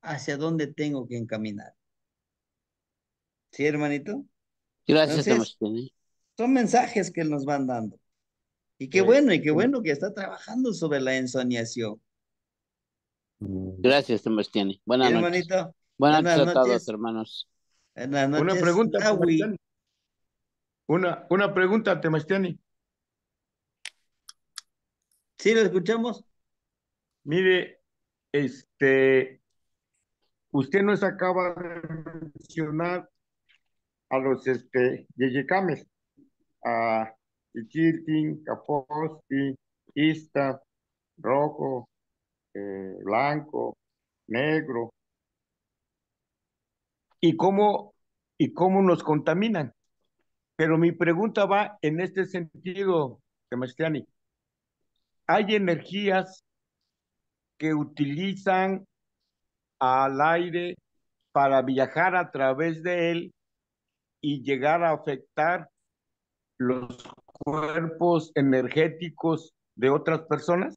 [SPEAKER 1] hacia dónde tengo que encaminar. ¿Sí, hermanito?
[SPEAKER 10] Gracias,
[SPEAKER 1] Entonces,
[SPEAKER 10] Sebastián.
[SPEAKER 1] son mensajes que nos van dando.
[SPEAKER 11] Eh,
[SPEAKER 1] Y qué bueno que está trabajando sobre la ensoñación.
[SPEAKER 10] Gracias, Sebastián.
[SPEAKER 1] ¿Sí,
[SPEAKER 10] Buenas noches.
[SPEAKER 1] hermanito?
[SPEAKER 10] Buenas noches
[SPEAKER 1] Buenas
[SPEAKER 10] a todos,
[SPEAKER 1] noches.
[SPEAKER 10] hermanos.
[SPEAKER 1] Buenas
[SPEAKER 11] una
[SPEAKER 1] noches,
[SPEAKER 11] pregunta,
[SPEAKER 1] Nahui.
[SPEAKER 11] Temastiani. Una pregunta, Temastiani.
[SPEAKER 1] ¿Sí lo escuchamos?
[SPEAKER 11] Mire, usted nos acaba de mencionar a los Yeyecames, a Ichiltin, Caposti, Ista, rojo, blanco, negro, y y cómo nos contaminan. Pero mi pregunta va en este sentido, Sebastián. Hay energías que utilizan al aire para viajar a través de él y llegar a afectar los cuerpos energéticos de otras personas,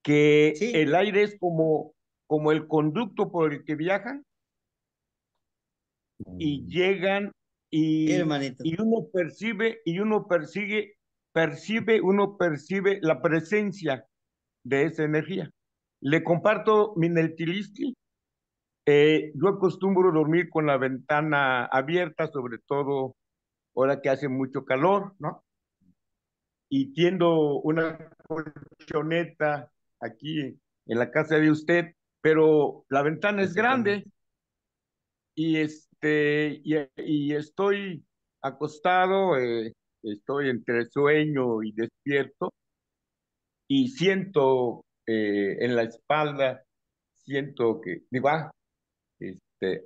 [SPEAKER 11] que
[SPEAKER 1] Sí,
[SPEAKER 11] el aire es como el conducto por el que viajan y llegan
[SPEAKER 1] sí,
[SPEAKER 11] y,
[SPEAKER 1] hermanito.
[SPEAKER 11] y uno percibe la presencia de esa energía. Le comparto mi Neltilistli. Yo acostumbro dormir con la ventana abierta, sobre todo ahora que hace mucho calor, ¿no? Y tiendo una colchoneta aquí en la casa de usted, pero la ventana es grande
[SPEAKER 1] Exactamente.
[SPEAKER 11] y estoy acostado, estoy entre sueño y despierto y siento en la espalda, siento que, digo,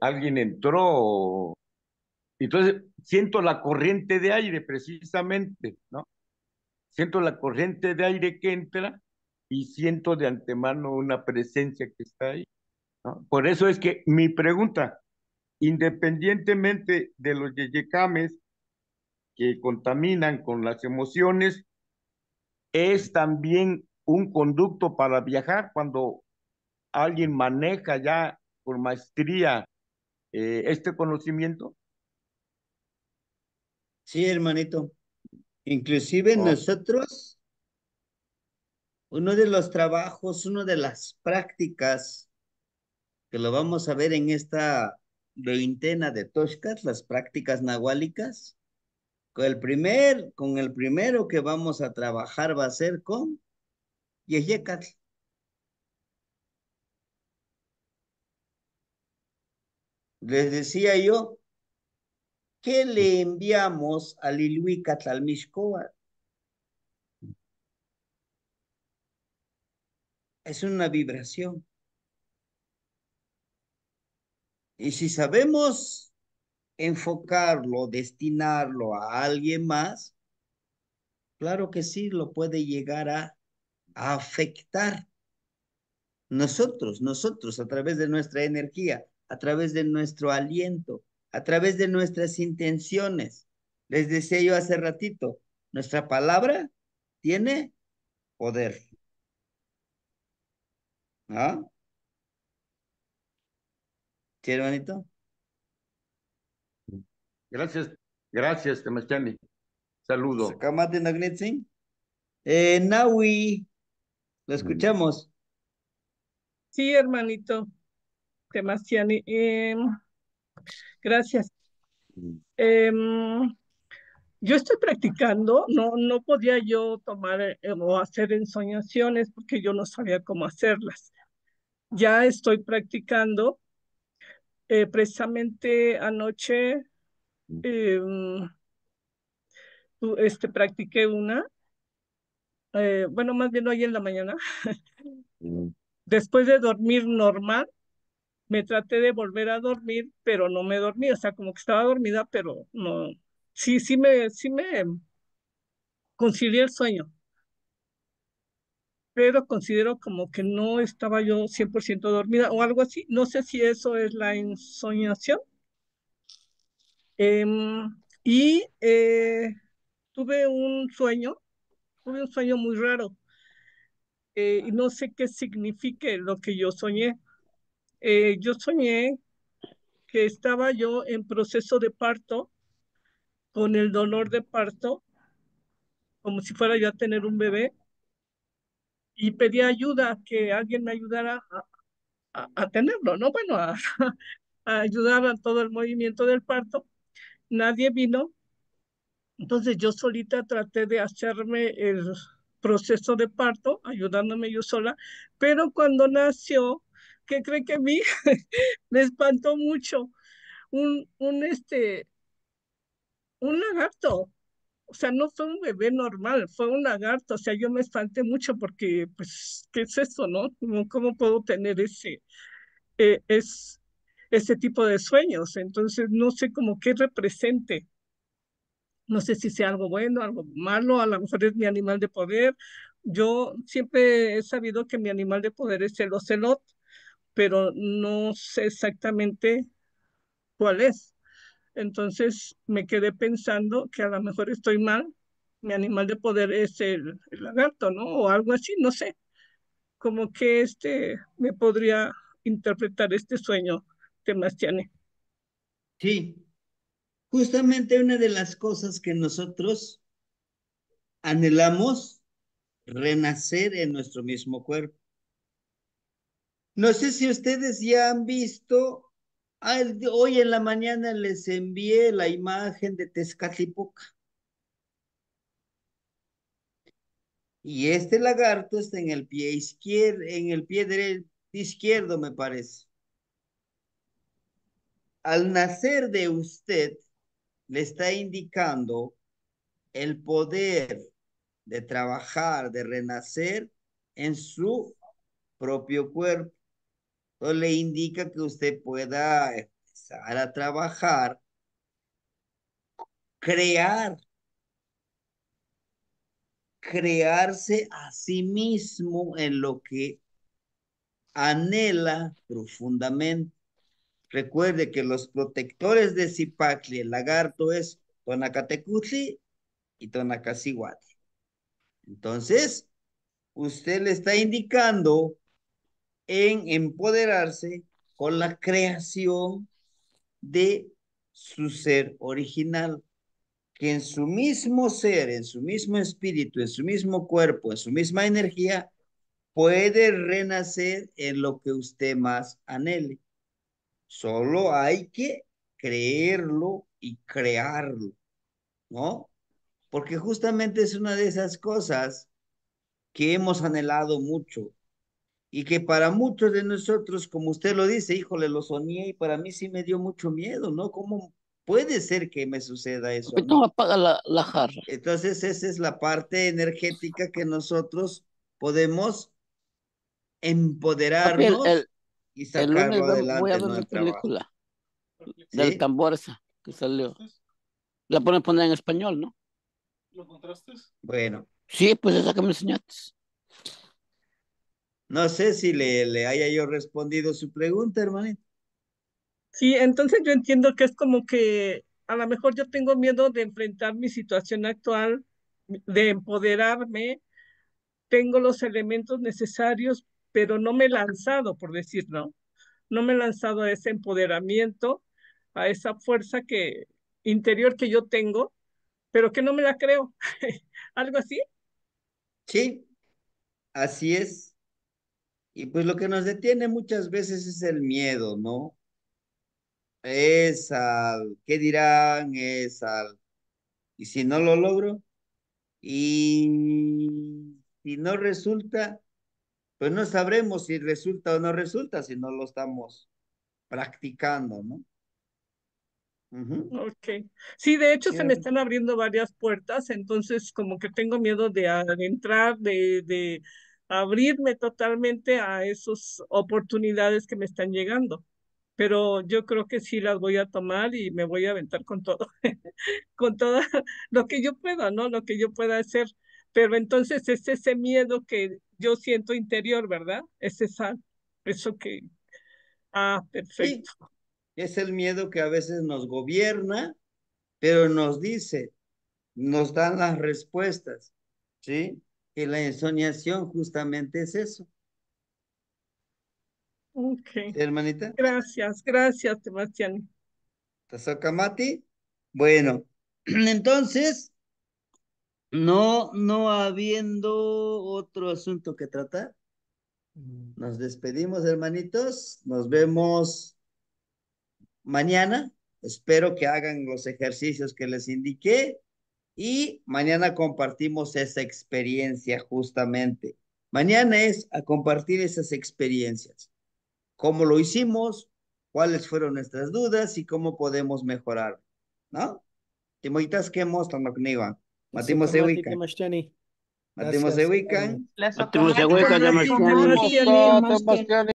[SPEAKER 11] alguien entró, entonces siento la corriente de aire precisamente, ¿no? Siento la corriente de aire que entra y siento de antemano una presencia que está ahí, ¿no? Por eso es que mi pregunta, independientemente de los yeyecames que contaminan con las emociones, es también un conducto para viajar cuando alguien maneja ya por maestría este conocimiento.
[SPEAKER 1] Sí, hermanito. Inclusive
[SPEAKER 11] Oh,
[SPEAKER 1] nosotros, uno de los trabajos, una de las prácticas que lo vamos a ver en esta veintena de Toshkas, las prácticas nahuálicas, con el primero que vamos a trabajar va a ser con Yeyecatl. Les decía yo, ¿qué le enviamos al Ilhuicatl al Mixcoatl? Es una vibración. Y si sabemos enfocarlo, destinarlo a alguien más, claro que sí, lo puede llegar a afectar. Nosotros, a través de nuestra energía, a través de nuestro aliento, a través de nuestras intenciones. Les decía yo hace ratito, nuestra palabra tiene poder. ¿Ah? ¿Sí, hermanito?
[SPEAKER 11] gracias, Gracias, Sebastián. Saludo.
[SPEAKER 1] Sakamate Nagnetsin. Naui, lo escuchamos.
[SPEAKER 12] Sí, hermanito Temastiani. Gracias. Yo estoy practicando, no podía yo tomar o hacer ensoñaciones porque yo no sabía cómo hacerlas. Ya estoy practicando. Precisamente anoche practiqué una, bueno, más bien hoy en la mañana. Después de dormir normal, me traté de volver a dormir, pero no me dormí, o sea, como que estaba dormida, pero no, sí me concilié el sueño, pero considero como que no estaba yo 100% dormida o algo así. No sé si eso es la ensoñación. Y tuve un sueño muy raro, y no sé qué signifique lo que yo soñé. Yo soñé que estaba yo en proceso de parto, con el dolor de parto, como si fuera yo a tener un bebé, y pedí ayuda, que alguien me ayudara a tenerlo, ¿no? Bueno, a ayudar a todo el movimiento del parto. Nadie vino, entonces yo solita traté de hacerme el proceso de parto, ayudándome yo sola, pero cuando nació, ¿qué cree que vi? Me espantó mucho. Un un lagarto. O sea, no fue un bebé normal, fue un lagarto. O sea, yo me espanté mucho porque, pues, ¿qué es eso, no? ¿Cómo puedo tener eh, es, ese tipo de sueños? Entonces, no sé cómo qué represente. No sé si sea algo bueno, algo malo, a lo mejor es mi animal de poder. Yo siempre he sabido que mi animal de poder es el ocelot, pero no sé exactamente cuál es. Entonces me quedé pensando que a lo mejor estoy mal. Mi animal de poder es el lagarto, ¿no? O algo así, no sé. Como que me podría interpretar este sueño, Temastiane.
[SPEAKER 1] Sí, justamente una de las cosas que nosotros anhelamos, renacer en nuestro mismo cuerpo. No sé si ustedes ya han visto, hoy en la mañana les envié la imagen de Tezcatlipoca. Y este lagarto está en el pie izquierdo, en el pie izquierdo, me parece. Al nacer de usted, le está indicando el poder de trabajar, de renacer en su propio cuerpo. Entonces le indica que usted pueda empezar a trabajar, crear, crearse a sí mismo en lo que anhela profundamente. Recuerde que los protectores de Zipacli, el lagarto, es Tonacatecutli y Tonacacihuatl. Entonces, usted le está indicando en empoderarse con la creación de su ser original, que en su mismo ser, en su mismo espíritu, en su mismo cuerpo, en su misma energía, puede renacer en lo que usted más anhele. Solo hay que creerlo y crearlo, ¿no? Porque justamente es una de esas cosas que hemos anhelado mucho y que para muchos de nosotros, como usted lo dice, híjole, lo soñé y para mí sí me dio mucho miedo, ¿no? ¿Cómo puede ser que me suceda eso a
[SPEAKER 10] No
[SPEAKER 1] mí?
[SPEAKER 10] apaga la jarra.
[SPEAKER 1] Entonces, esa es la parte energética que nosotros podemos
[SPEAKER 10] Papi,
[SPEAKER 1] empoderarnos y
[SPEAKER 10] el lunes
[SPEAKER 1] sacarlo
[SPEAKER 10] voy a
[SPEAKER 1] adelante,
[SPEAKER 10] ver
[SPEAKER 1] ¿no?
[SPEAKER 10] la
[SPEAKER 1] El trabajo.
[SPEAKER 10] película del
[SPEAKER 1] ¿Sí?
[SPEAKER 10] tambor esa que salió. La ponen poner en español, ¿no?
[SPEAKER 1] Bueno,
[SPEAKER 10] Sí, pues esa que me enseñaste.
[SPEAKER 1] no sé si le haya yo respondido su pregunta, hermanito.
[SPEAKER 12] Sí, entonces yo entiendo que es como que a lo mejor yo tengo miedo de enfrentar mi situación actual, de empoderarme, tengo los elementos necesarios, pero no me he lanzado, por decir, ¿no? No me he lanzado a ese empoderamiento, a esa fuerza interior que yo tengo, pero que no me la creo. ¿Algo así?
[SPEAKER 1] Sí, así es. Y pues lo que nos detiene muchas veces es el miedo, ¿no? Es al, ¿qué dirán? Es al, ¿y si no lo logro? Y si no resulta, pues no sabremos si resulta o no resulta si no lo estamos practicando, ¿no? Ujú.
[SPEAKER 12] Ok. Sí, de hecho se me
[SPEAKER 1] Cierto.
[SPEAKER 12] están abriendo varias puertas, entonces como que tengo miedo de adentrar, de abrirme totalmente a esas oportunidades que me están llegando. Pero yo creo que sí las voy a tomar y me voy a aventar con todo, con todo lo que yo pueda, ¿no? Lo que yo pueda hacer. Pero entonces es ese miedo que yo siento interior, ¿verdad? Es eso que,
[SPEAKER 1] Sí,
[SPEAKER 12] perfecto.
[SPEAKER 1] es el miedo que a veces nos gobierna, pero nos dice, nos dan las respuestas, ¿sí? Y la ensoñación justamente es eso.
[SPEAKER 12] Ok.
[SPEAKER 1] ¿Sí, hermanita?
[SPEAKER 12] Gracias, Sebastián.
[SPEAKER 1] ¿Tasocamati? Bueno, entonces, no habiendo otro asunto que tratar, nos despedimos, hermanitos. Nos vemos mañana. Espero que hagan los ejercicios que les indiqué y mañana compartimos esa experiencia justamente. Mañana es a compartir esas experiencias. Cómo lo hicimos, cuáles fueron nuestras dudas y cómo podemos mejorar, ¿no? Timoitas que mostran lo que no iban. Matimos se
[SPEAKER 3] Tasocamati
[SPEAKER 1] ubican.
[SPEAKER 3] Temashtiani.
[SPEAKER 1] Matimos se
[SPEAKER 3] Gracias.
[SPEAKER 1] ubican.
[SPEAKER 10] Matemos se hueca,
[SPEAKER 12] Gracias,
[SPEAKER 10] Sebastián.
[SPEAKER 12] Sebastián.
[SPEAKER 2] Sebastián.